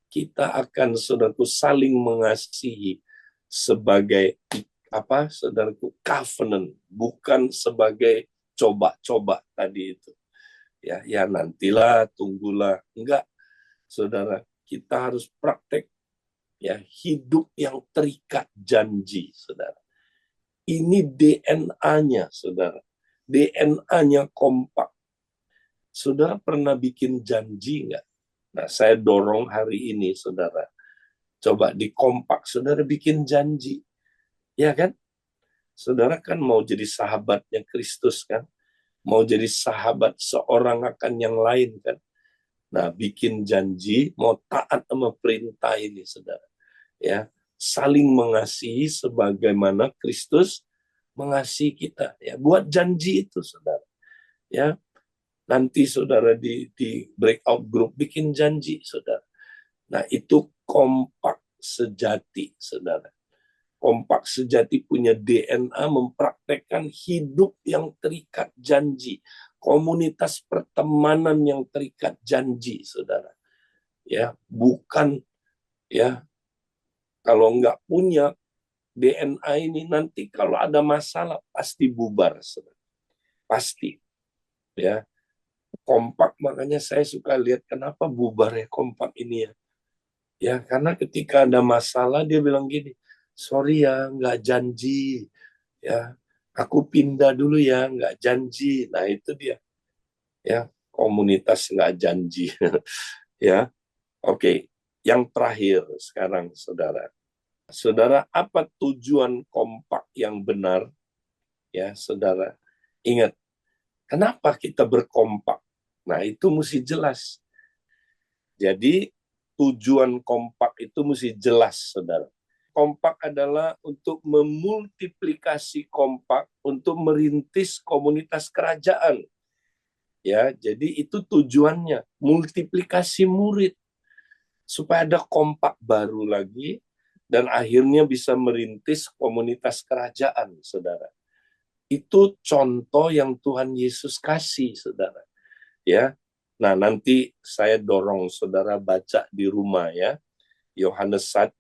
kita akan, saudaraku, saling mengasihi sebagai apa, saudaraku, covenant, bukan sebagai coba-coba tadi itu. Ya, ya nantilah, tunggulah. Enggak, saudara, kita harus praktek, ya, hidup yang terikat janji, saudara. Ini DNA-nya, saudara. DNA-nya kompak. Saudara pernah bikin janji enggak? Nah, saya dorong hari ini, saudara. Coba di kompak, saudara bikin janji. Ya kan? Saudara kan mau jadi sahabatnya Kristus kan? Mau jadi sahabat seorang akan yang lain kan? Nah, bikin janji, mau taat sama perintah ini, saudara. Ya, saling mengasihi sebagaimana Kristus mengasihi kita. Ya, buat janji itu, saudara. Ya, nanti saudara di breakout group bikin janji, saudara. Nah, itu kompak sejati, saudara. Kompak sejati punya DNA mempraktekkan hidup yang terikat janji. Komunitas pertemanan yang terikat janji, saudara. Ya, bukan, ya, kalau nggak punya DNA ini, nanti kalau ada masalah pasti bubar, saudara. Pasti. Ya, kompak, makanya saya suka lihat kenapa bubarnya kompak ini ya. Ya, karena ketika ada masalah dia bilang gini, sorry ya, nggak janji. Ya, aku pindah dulu ya, nggak janji. Nah, itu dia. Ya, komunitas nggak janji. Ya, oke. Yang terakhir sekarang, saudara. Saudara, apa tujuan kompak yang benar? Ya, saudara. Ingat, kenapa kita berkompak? Nah, itu mesti jelas. Jadi, tujuan kompak itu mesti jelas, saudara. Kompak adalah untuk memultiplikasi kompak untuk merintis komunitas kerajaan. Ya, jadi itu tujuannya, multiplikasi murid supaya ada kompak baru lagi dan akhirnya bisa merintis komunitas kerajaan, saudara. Itu contoh yang Tuhan Yesus kasih, saudara. Ya. Nah, nanti saya dorong saudara baca di rumah ya. Yohanes 1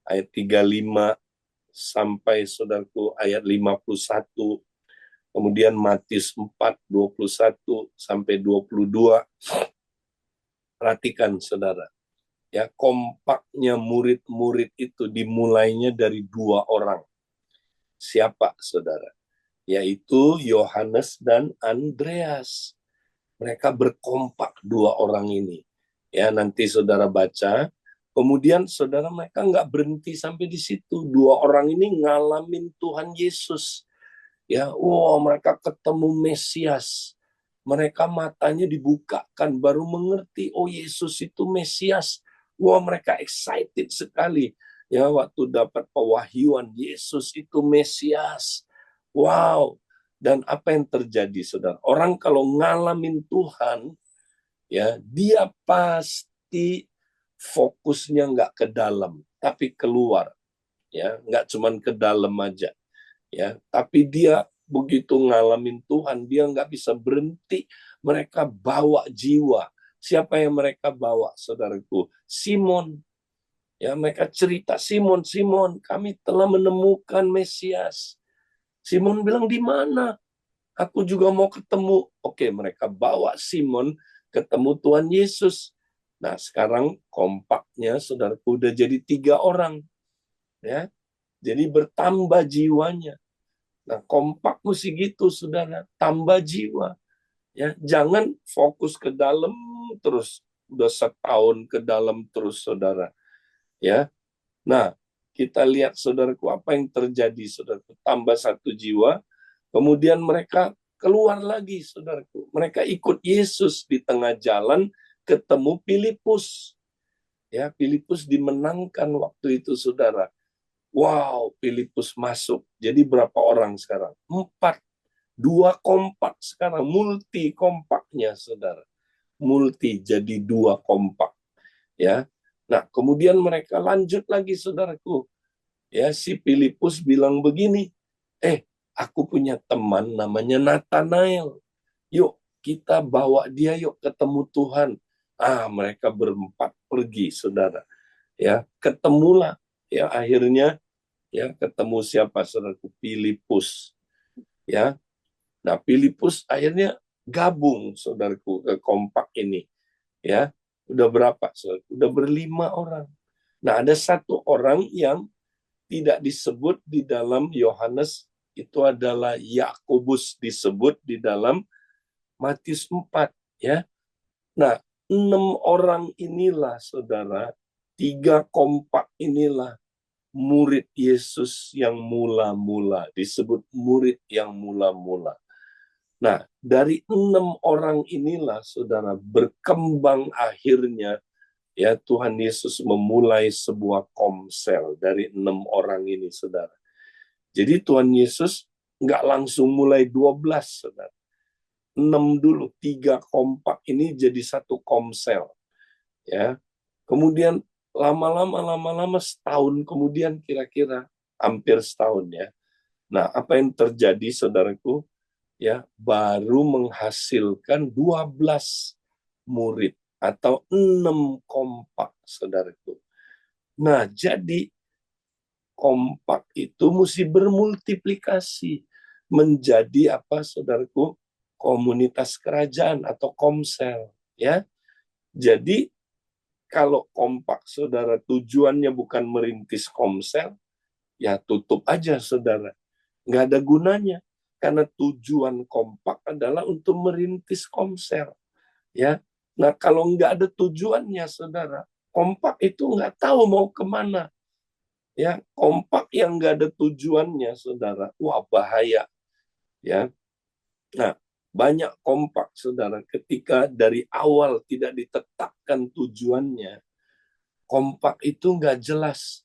ayat 35 sampai saudaraku ayat 51. Kemudian Matius 4, 21 sampai 22. Perhatikan saudara. Ya, kompaknya murid-murid itu dimulainya dari 2 orang. Siapa saudara? Yaitu Yohanes dan Andreas. Mereka berkompak 2 orang ini. Ya, nanti saudara baca. Kemudian saudara, mereka nggak berhenti sampai di situ. 2 orang ini ngalamin Tuhan Yesus. Ya, mereka ketemu Mesias. Mereka matanya dibukakan, baru mengerti, oh Yesus itu Mesias. Mereka excited sekali. Ya, waktu dapat pewahyuan, Yesus itu Mesias. Wow. Dan apa yang terjadi, saudara? Orang kalau ngalamin Tuhan, ya, dia pasti fokusnya nggak ke dalam, tapi keluar. Ya, nggak cuman ke dalam aja. Ya, tapi dia begitu ngalamin Tuhan, dia nggak bisa berhenti. Mereka bawa jiwa. Siapa yang mereka bawa, saudaraku? Simon. Ya, mereka cerita, Simon, Simon, kami telah menemukan Mesias. Simon bilang, di mana? Aku juga mau ketemu. Oke, mereka bawa Simon ketemu Tuhan Yesus. Nah, sekarang kompaknya, saudaraku, udah jadi 3 orang. Ya, jadi bertambah jiwanya. Nah, kompak mesti gitu, saudara. Tambah jiwa. Ya, jangan fokus ke dalam terus. Udah setahun ke dalam terus, saudara. Ya, nah, kita lihat, saudaraku, apa yang terjadi, saudaraku. Tambah 1 jiwa, kemudian mereka keluar lagi, saudaraku. Mereka ikut Yesus di tengah jalan, ketemu Filipus. Ya, Filipus dimenangkan waktu itu, saudara. Wow, Filipus masuk. Jadi berapa orang sekarang? 4. 2 kompak sekarang, multi kompaknya, saudara. Multi jadi 2 kompak. Ya. Nah, kemudian mereka lanjut lagi, saudaraku. Ya, si Filipus bilang begini, aku punya teman namanya Nathanael. Yuk, kita bawa dia yuk ketemu Tuhan. Mereka berempat pergi, saudara. Ya, ketemulah. Ya, akhirnya ya ketemu siapa, saudaraku? Filipus. Ya, nah, Filipus akhirnya gabung, saudaraku, ke kompak ini. Ya, udah berapa, saudaraku? Udah ber-5 orang. Nah, ada 1 orang yang tidak disebut di dalam Yohanes, itu adalah Yakobus, disebut di dalam Matius 4. Ya, nah, 6 orang inilah, saudara, 3 kompak inilah murid Yesus yang mula-mula, disebut murid yang mula-mula. Nah, dari 6 orang inilah, saudara, berkembang akhirnya, ya, Tuhan Yesus memulai sebuah komsel dari 6 orang ini, saudara. Jadi Tuhan Yesus nggak langsung mulai 12, saudara. 6 dulu, 3 kompak ini jadi 1 komsel. Ya, kemudian lama-lama setahun kemudian, kira-kira hampir setahun, ya. Nah, apa yang terjadi, saudaraku? Ya, baru menghasilkan 12 murid atau 6 kompak, saudaraku. Nah, jadi kompak itu mesti bermultiplikasi menjadi apa, saudaraku? Komunitas kerajaan atau komsel, ya. Jadi kalau kompak, saudara, tujuannya bukan merintis komsel, ya tutup aja, saudara. Nggak ada gunanya. Karena tujuan kompak adalah untuk merintis komsel. Ya, nah, kalau nggak ada tujuannya, saudara, kompak itu nggak tahu mau kemana. Ya, kompak yang nggak ada tujuannya, saudara, wah, bahaya. Ya, nah, banyak kompak, saudara, ketika dari awal tidak ditetapkan tujuannya, kompak itu nggak jelas.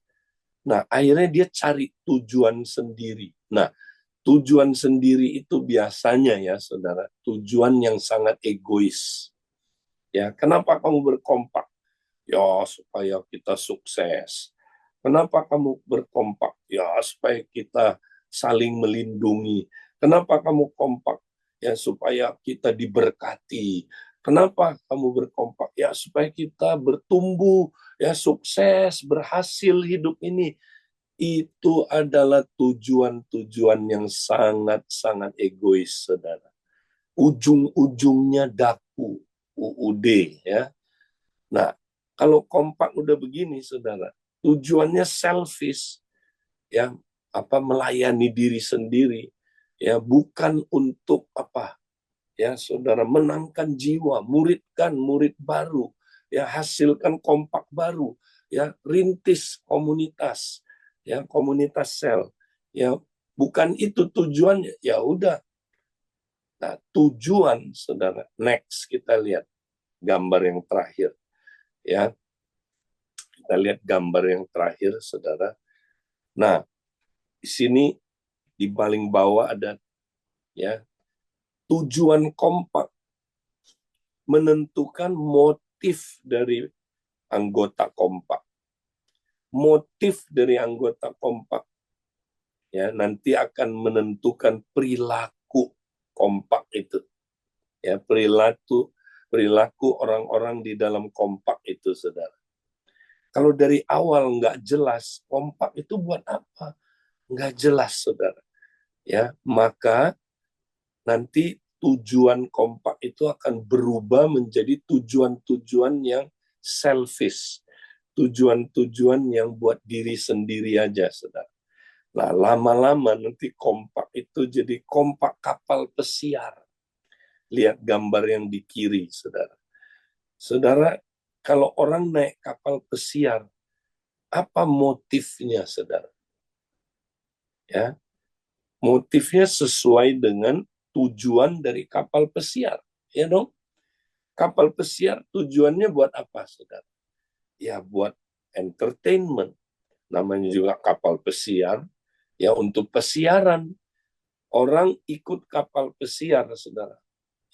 Nah, akhirnya dia cari tujuan sendiri. Nah, tujuan sendiri itu biasanya, ya, saudara, tujuan yang sangat egois. Ya, kenapa kamu berkompak? Ya, supaya kita sukses. Kenapa kamu berkompak? Ya, supaya kita saling melindungi. Kenapa kamu kompak? Ya, supaya kita diberkati. Kenapa kamu berkompak? Ya supaya kita bertumbuh, ya sukses, berhasil hidup ini. Itu adalah tujuan-tujuan yang sangat-sangat egois, saudara. Ujung-ujungnya daku, UUD, ya. Nah, kalau kompak udah begini, saudara, tujuannya selfish, ya, melayani diri sendiri, ya, bukan untuk ya, saudara, menangkan jiwa, muridkan murid baru, ya, hasilkan kompak baru, ya, rintis komunitas, ya, komunitas sel, ya, bukan itu tujuannya, ya udah. Nah, tujuan, saudara, next kita lihat gambar yang terakhir, ya, kita lihat gambar yang terakhir, saudara. Nah, di sini di paling bawah ada, ya, tujuan kompak menentukan motif dari anggota kompak. Motif dari anggota kompak, ya, nanti akan menentukan perilaku kompak itu. Ya, perilaku orang-orang di dalam kompak itu, saudara. Kalau dari awal nggak jelas kompak itu buat apa, nggak jelas, saudara. Ya, maka nanti tujuan kompak itu akan berubah menjadi tujuan-tujuan yang selfish, tujuan-tujuan yang buat diri sendiri aja, saudara. Nah, lama-lama nanti kompak itu jadi kompak kapal pesiar. Lihat gambar yang di kiri, saudara. Saudara, kalau orang naik kapal pesiar, apa motifnya, saudara? Ya, motifnya sesuai dengan tujuan dari kapal pesiar, ya dong? Kapal pesiar tujuannya buat apa, saudara? Ya, buat entertainment. Namanya juga kapal pesiar, ya, untuk pesiaran. Orang ikut kapal pesiar, saudara.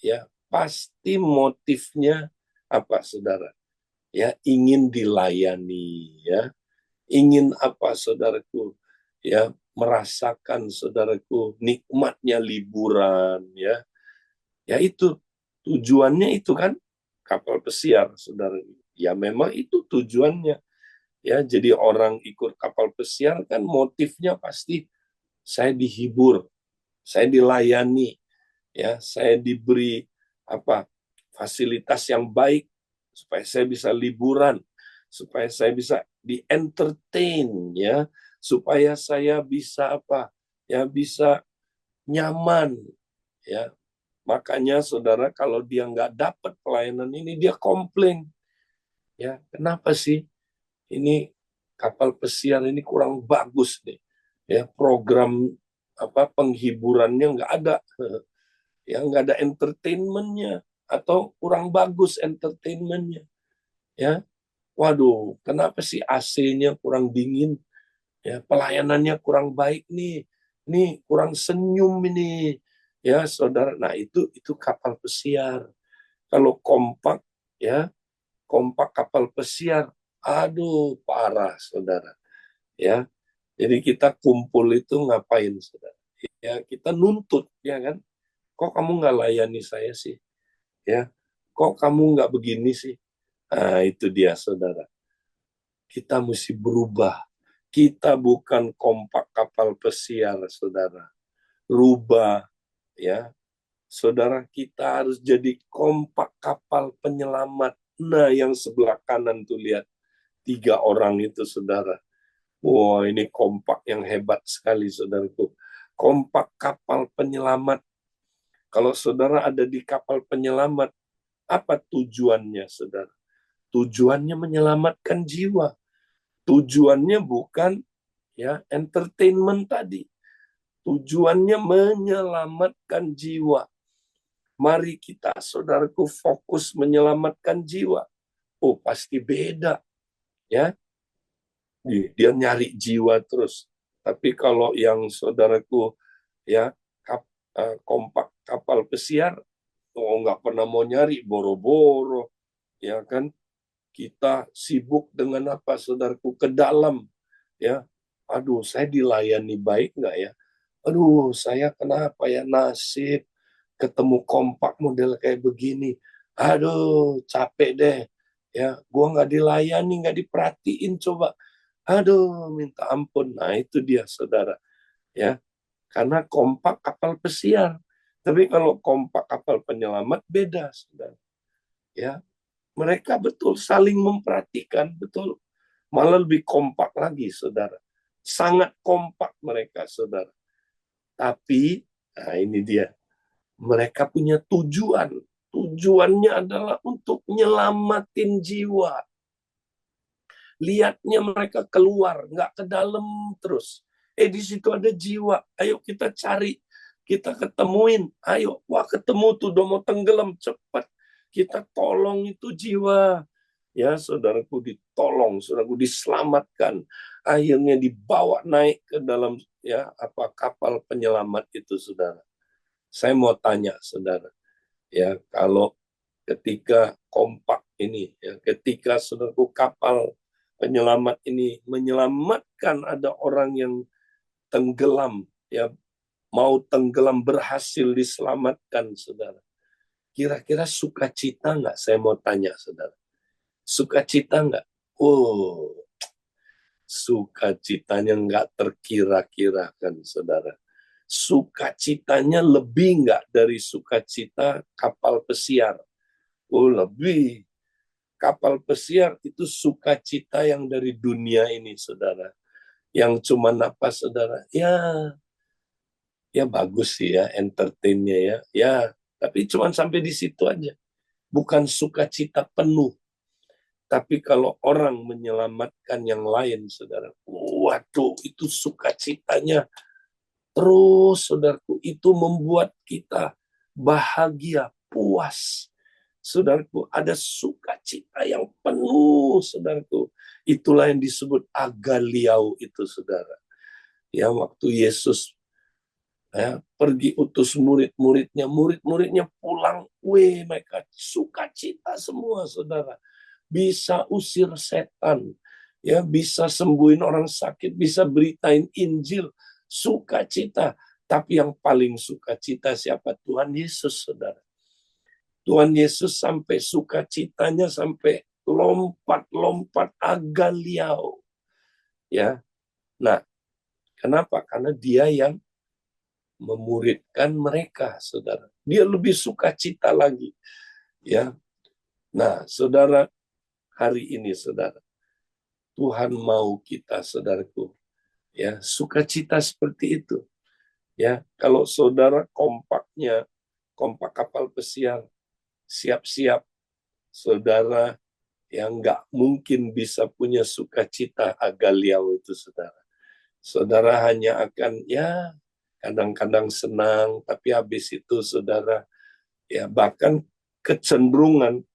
Ya, pasti motifnya apa, saudara? Ya, ingin dilayani, ya. Ingin apa, saudaraku? Ya, merasakan, saudaraku, nikmatnya liburan, ya. Ya itu tujuannya itu kan kapal pesiar, saudara. Ya memang itu tujuannya. Ya, jadi orang ikut kapal pesiar kan motifnya pasti saya dihibur, saya dilayani, ya, saya diberi fasilitas yang baik supaya saya bisa liburan, supaya saya bisa di entertain, ya, supaya saya bisa ya, bisa nyaman, ya. Makanya, saudara, kalau dia nggak dapat pelayanan ini, dia komplain. Ya, kenapa sih ini kapal pesiar ini kurang bagus nih? Ya, program penghiburannya nggak ada, ya, nggak ada entertainmentnya, atau kurang bagus entertainmentnya. Ya, waduh, kenapa sih AC-nya kurang dingin? Ya, pelayanannya kurang baik nih kurang senyum ini, ya, saudara. Nah, itu kapal pesiar. Kalau kompak, ya, kompak kapal pesiar, aduh, parah, saudara. Ya, jadi kita kumpul itu ngapain, saudara? Ya, kita nuntut, ya kan? Kok kamu nggak layani saya sih? Ya, kok kamu nggak begini sih? Nah, itu dia, saudara. Kita mesti berubah. Kita bukan kompak kapal pesiar, saudara. Rubah, ya. Saudara, kita harus jadi kompak kapal penyelamat. Nah, yang sebelah kanan tuh lihat. 3 orang itu, saudara. Wah, ini kompak yang hebat sekali, saudaraku. Kompak kapal penyelamat. Kalau saudara ada di kapal penyelamat, apa tujuannya, saudara? Tujuannya menyelamatkan jiwa. Tujuannya bukan, ya, entertainment tadi. Tujuannya menyelamatkan jiwa. Mari kita, saudaraku, fokus menyelamatkan jiwa. Oh, pasti beda, ya. Dia nyari jiwa terus. Tapi kalau yang, saudaraku, ya, kompak kapal pesiar, oh, nggak pernah mau nyari, boro-boro, ya kan? Kita sibuk dengan apa, saudaraku, ke dalam, ya. Aduh, saya dilayani baik nggak ya? Aduh, saya kenapa ya nasib ketemu kompak model kayak begini? Aduh, capek deh. Ya, gua nggak dilayani, nggak diperhatiin coba. Aduh, minta ampun. Nah, itu dia, saudara. Ya, karena kompak kapal pesiar. Tapi kalau kompak kapal penyelamat beda, saudara. Ya, mereka betul saling memperhatikan, betul. Malah lebih kompak lagi, saudara. Sangat kompak mereka, saudara. Tapi, nah ini dia. Mereka punya tujuan. Tujuannya adalah untuk nyelamatin jiwa. Lihatnya mereka keluar, nggak ke dalam terus. Di situ ada jiwa. Ayo kita cari, kita ketemuin. Ayo, wah ketemu tuh, udah mau tenggelam, cepat. Kita tolong itu jiwa. Ya, saudaraku ditolong, saudaraku diselamatkan. Akhirnya dibawa naik ke dalam ya apa kapal penyelamat itu, saudara. Saya mau tanya, saudara, ya kalau ketika kompak ini, ya, ketika saudaraku kapal penyelamat ini menyelamatkan ada orang yang tenggelam, ya mau tenggelam berhasil diselamatkan, saudara. Kira-kira sukacita nggak? Saya mau tanya, saudara. Sukacita nggak? Oh, sukacitanya nggak terkira-kirakan, saudara. Sukacitanya lebih nggak dari sukacita kapal pesiar. Oh, lebih. Kapal pesiar itu sukacita yang dari dunia ini, saudara. Yang cuma apa, saudara? Ya bagus sih ya, entertainnya ya. Ya, tapi cuma sampai di situ aja. Bukan sukacita penuh. Tapi kalau orang menyelamatkan yang lain, saudara, waduh, itu sukacitanya terus, saudaraku, itu membuat kita bahagia, puas. Saudaraku, ada sukacita yang penuh, saudaraku. Itulah yang disebut agaliau itu, saudara. Ya, waktu Yesus ya, pergi utus murid-muridnya, murid-muridnya pulang, mereka sukacita semua, saudara. Bisa usir setan, ya bisa sembuhin orang sakit, bisa beritain Injil, sukacita. Tapi yang paling sukacita siapa? Tuhan Yesus, saudara. Tuhan Yesus sampai sukacitanya sampai lompat-lompat agaliau. Ya, nah kenapa? Karena dia yang memuridkan mereka, saudara. Dia lebih sukacita lagi. Ya, nah saudara, hari ini saudara, Tuhan mau kita, saudaraku, ya sukacita seperti itu. Ya, kalau saudara kompaknya, kompak kapal pesiar, siap-siap saudara yang nggak mungkin bisa punya sukacita agaliau itu, saudara. Saudara hanya akan ya kadang-kadang senang, tapi habis itu saudara ya bahkan kecenderungan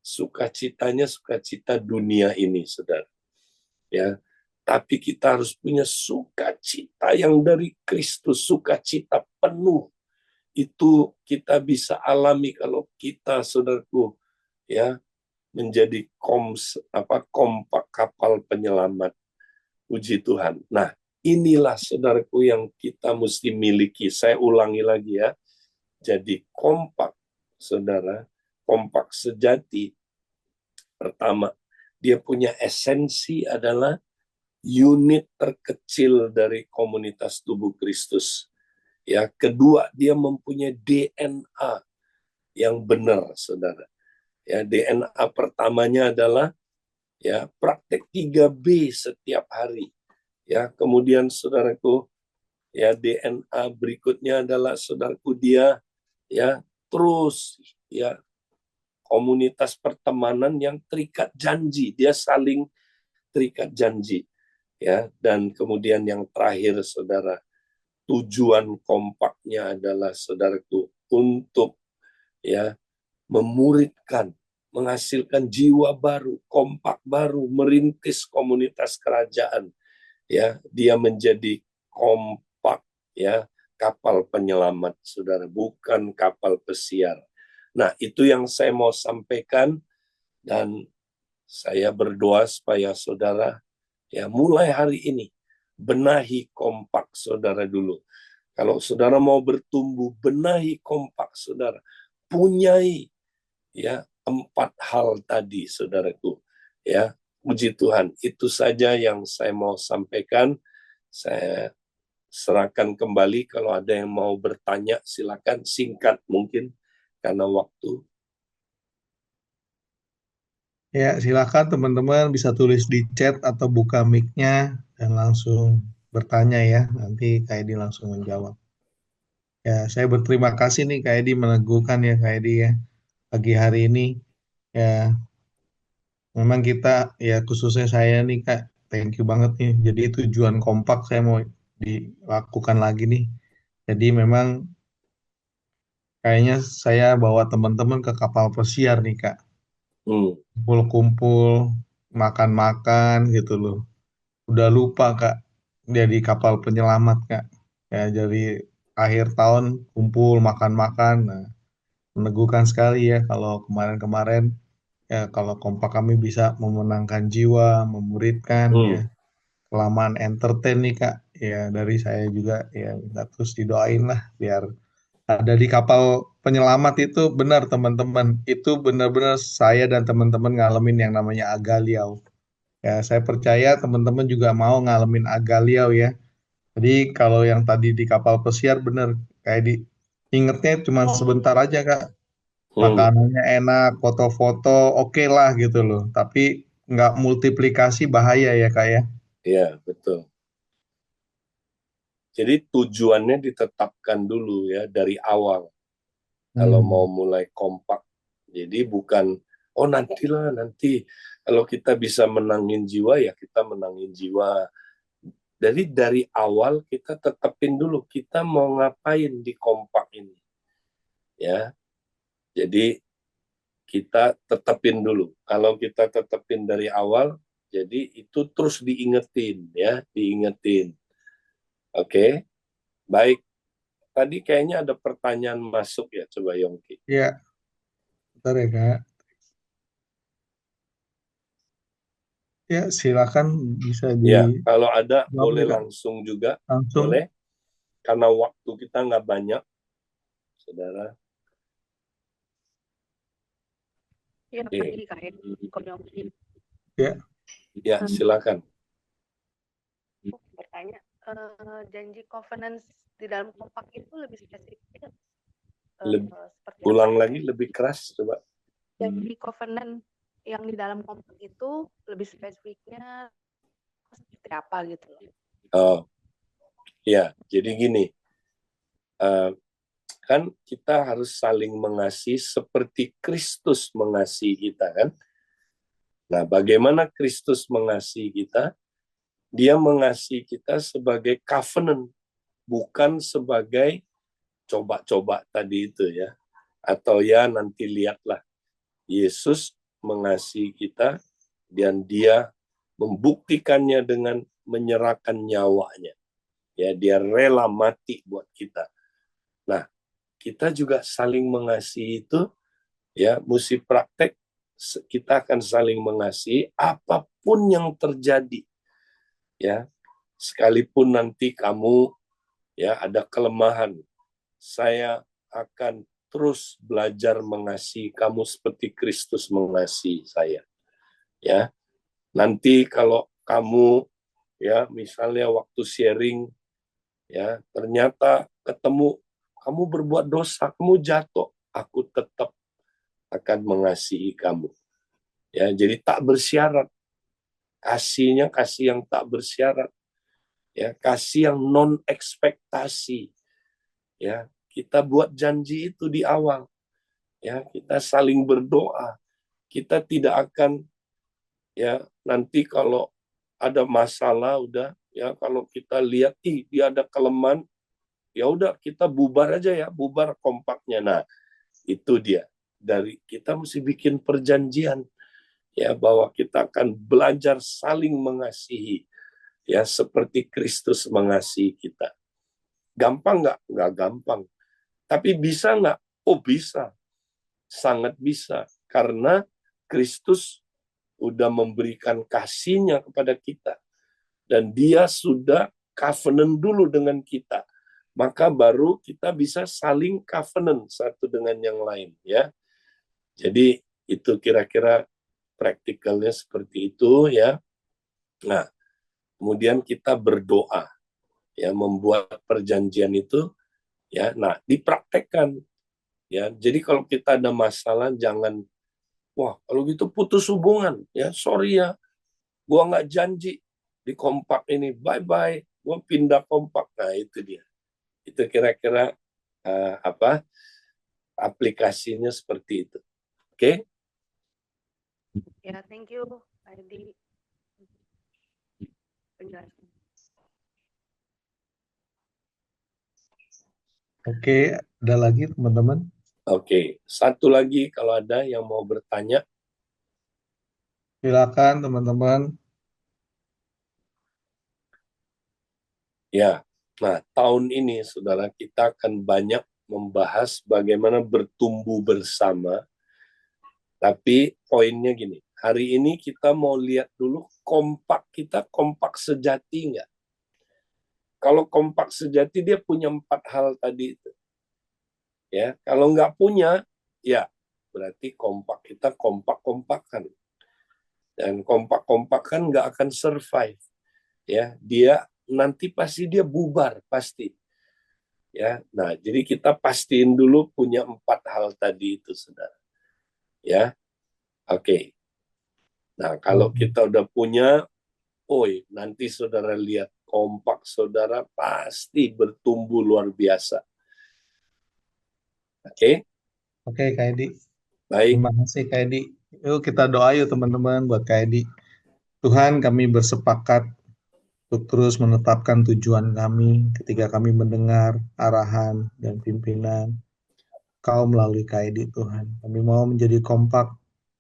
sukacitanya sukacita dunia ini, saudara. Ya, tapi kita harus punya sukacita yang dari Kristus, sukacita penuh. Itu kita bisa alami kalau kita, saudaraku, ya menjadi kompak kapal penyelamat. Puji Tuhan. Nah, inilah saudaraku yang kita mesti miliki. Saya ulangi lagi ya. Jadi kompak, saudara, kompak sejati. Pertama, dia punya esensi adalah unit terkecil dari komunitas tubuh Kristus. Ya, kedua, dia mempunyai DNA yang benar, saudara. Ya, DNA pertamanya adalah ya praktek 3B setiap hari. Ya, kemudian saudaraku, ya DNA berikutnya adalah saudaraku dia ya terus ya komunitas pertemanan yang terikat janji, dia saling terikat janji. Ya, dan kemudian yang terakhir saudara, tujuan kompaknya adalah saudaraku untuk ya memuridkan, menghasilkan jiwa baru, kompak baru, merintis komunitas kerajaan. Ya, dia menjadi kompak ya, kapal penyelamat, saudara, bukan kapal pesiar. Nah, itu yang saya mau sampaikan, dan saya berdoa supaya saudara ya mulai hari ini benahi kompak saudara dulu. Kalau saudara mau bertumbuh, benahi kompak saudara. Punyai ya 4 hal tadi, saudaraku. Ya, puji Tuhan. Itu saja yang saya mau sampaikan. Saya serahkan kembali. Kalau ada yang mau bertanya, silakan singkat mungkin karena waktu. Ya, silakan teman-teman bisa tulis di chat atau buka mic-nya dan langsung bertanya ya. Nanti Kak Edi langsung menjawab. Ya, saya berterima kasih nih Kak Edi meneguhkan ya Kak Edi ya. Pagi hari ini ya memang kita ya khususnya saya nih Kak, thank you banget nih. Jadi tujuan kompak saya mau dilakukan lagi nih. Jadi memang kayaknya saya bawa teman-teman ke kapal pesiar nih Kak. Hmm, Kumpul-kumpul, makan-makan gitu loh. Udah lupa Kak, dia di kapal penyelamat Kak. Ya jadi akhir tahun kumpul makan-makan. Nah, meneguhkan sekali ya kalau kemarin-kemarin ya kalau kompak kami bisa memenangkan jiwa, memuridkan ya. hmm, Kelamaan entertain nih Kak. Ya dari saya juga ya minta terus didoain lah biar ada di kapal penyelamat itu benar teman-teman. Itu benar-benar saya dan teman-teman ngalamin yang namanya Agaliau. Ya, saya percaya teman-teman juga mau ngalamin Agaliau ya. Jadi kalau yang tadi di kapal pesiar bener kayak di ingetnya cuma sebentar aja Kak. hmm. Makanannya enak, foto-foto oke lah gitu loh. Tapi nggak multiplikasi bahaya ya Kak ya. Ya, betul. Jadi tujuannya ditetapkan dulu ya dari awal. Kalau mau Hmm. mulai kompak. Jadi bukan, oh nantilah, nanti. Kalau kita bisa menangin jiwa, ya kita menangin jiwa. Jadi dari awal kita tetapin dulu, kita mau ngapain di kompak ini. Ya, jadi kita tetapin dulu. Kalau kita tetapin dari awal, jadi itu terus diingetin, ya, diingetin. Oke, baik. Tadi kayaknya ada pertanyaan masuk ya, coba Yongki. Ya, bentar ya Kak. Ya, silakan bisa Ya, kalau ada dijawab boleh ya Kak. langsung juga, Langsung. boleh. Karena waktu kita nggak banyak, saudara. Iya, Oke. pagi Kak Edi, Koyomi. Ya, Ya, silakan. Bertanya, janji covenant di dalam kompak itu lebih spesifik Lebih, seperti apa ulang ya Kak lagi Edi? lebih keras, coba. Janji covenant yang di dalam kompak itu lebih spesifiknya seperti apa gitu loh. Oh, ya. Jadi gini, eh, kan kita harus saling mengasihi seperti Kristus mengasihi kita, kan? Nah, bagaimana Kristus mengasihi kita? Dia mengasihi kita sebagai covenant, bukan sebagai coba-coba tadi itu ya. Atau ya nanti lihatlah, Yesus mengasihi kita dan dia membuktikannya dengan menyerahkan nyawanya. Ya, dia rela mati buat kita. Nah, kita juga saling mengasihi itu ya, mesti praktek, kita akan saling mengasihi apapun yang terjadi. Ya, sekalipun nanti kamu ya ada kelemahan, saya akan terus belajar mengasihi kamu seperti Kristus mengasihi saya. Ya, nanti kalau kamu ya misalnya waktu sharing ya ternyata ketemu kamu berbuat dosa, kamu jatuh, aku tetap akan mengasihi kamu. Ya, jadi tak bersyarat. Kasihnya kasih yang tak bersyarat. Ya, kasih yang non ekspektasi. Ya, kita buat janji itu di awal. Ya, kita saling berdoa. Kita tidak akan ya nanti kalau ada masalah udah ya kalau kita lihat dia ada kelemahan, ya udah kita bubar aja ya, bubar kompaknya. Nah, itu dia. Dari kita mesti bikin perjanjian ya bahwa kita akan belajar saling mengasihi ya seperti Kristus mengasihi kita. Gampang nggak? Nggak gampang. Tapi bisa nggak? Oh bisa, sangat bisa. Karena Kristus udah memberikan kasihnya kepada kita. Dan dia sudah covenant dulu dengan kita. Maka baru kita bisa saling covenant satu dengan yang lain. Ya. Jadi itu kira-kira praktikalnya seperti itu ya. Nah, kemudian kita berdoa ya, membuat perjanjian itu ya. Nah, dipraktekkan ya. Jadi kalau kita ada masalah jangan, wah kalau gitu putus hubungan ya, sorry ya, gua nggak janji di kompak ini, bye bye, gua pindah kompak. Nah itu dia, itu kira-kira apa aplikasinya seperti itu. Oke? Ya, thank you Kak Edi penjelasan. Oke, ada lagi teman-teman? Oke, satu lagi kalau ada yang mau bertanya. Silakan teman-teman. Ya, nah tahun ini saudara kita akan banyak membahas bagaimana bertumbuh bersama. Tapi poinnya gini, hari ini kita mau lihat dulu kompak kita, kompak sejati nggak? Kalau kompak sejati dia punya 4 hal tadi itu. Ya, kalau nggak punya, ya berarti kompak kita kompak-kompakan. Dan kompak-kompakan nggak akan survive. Ya, dia nanti pasti dia bubar pasti. Ya, nah jadi kita pastiin dulu punya 4 hal tadi itu, saudara. Ya, oke. Nah kalau kita udah punya, nanti saudara lihat kompak saudara pasti bertumbuh luar biasa. Oke, Oke, Kak Edi. baik. Terima kasih Kak Edi. Yuk kita doa yuk teman-teman buat Kak Edi. Tuhan, kami bersepakat untuk terus menetapkan tujuan kami ketika kami mendengar arahan dan pimpinan Kau melalui Kak Edi Tuhan. Kami mau menjadi kompak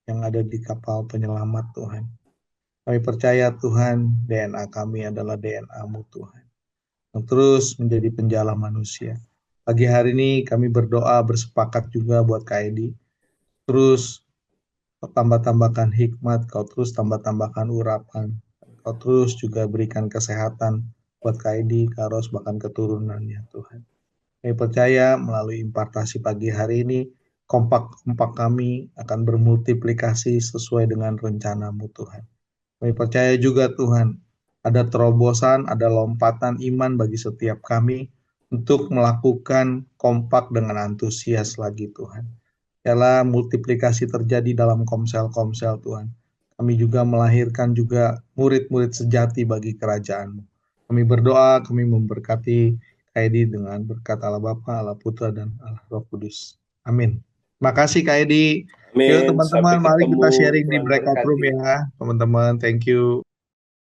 yang ada di kapal penyelamat Tuhan. Kami percaya Tuhan, DNA kami adalah DNA-Mu Tuhan, yang terus menjadi penjala manusia. Pagi hari ini kami berdoa bersepakat juga buat Kak Edi. Terus Kau tambah-tambahkan hikmat, Kau terus tambah-tambahkan urapan, Kau terus juga berikan kesehatan buat Kak Edi, Kak Ros, bahkan keturunannya Tuhan. Kami percaya melalui impartasi pagi hari ini, kompak-kompak kami akan bermultiplikasi sesuai dengan rencana-Mu Tuhan. Kami percaya juga Tuhan, ada terobosan, ada lompatan iman bagi setiap kami untuk melakukan kompak dengan antusias lagi Tuhan. Biarlah multiplikasi terjadi dalam komsel-komsel Tuhan. Kami juga melahirkan juga murid-murid sejati bagi kerajaan-Mu. Kami berdoa, kami memberkati Kak Edi dengan berkat Allah Bapa, Allah Putra, dan Allah Roh Kudus. Amin. Terima kasih Kak Edi. Yuk Amin. teman-teman, Sampai mari kita ketemu. sharing di Tuhan breakout room berkati. ya. Teman-teman, thank you.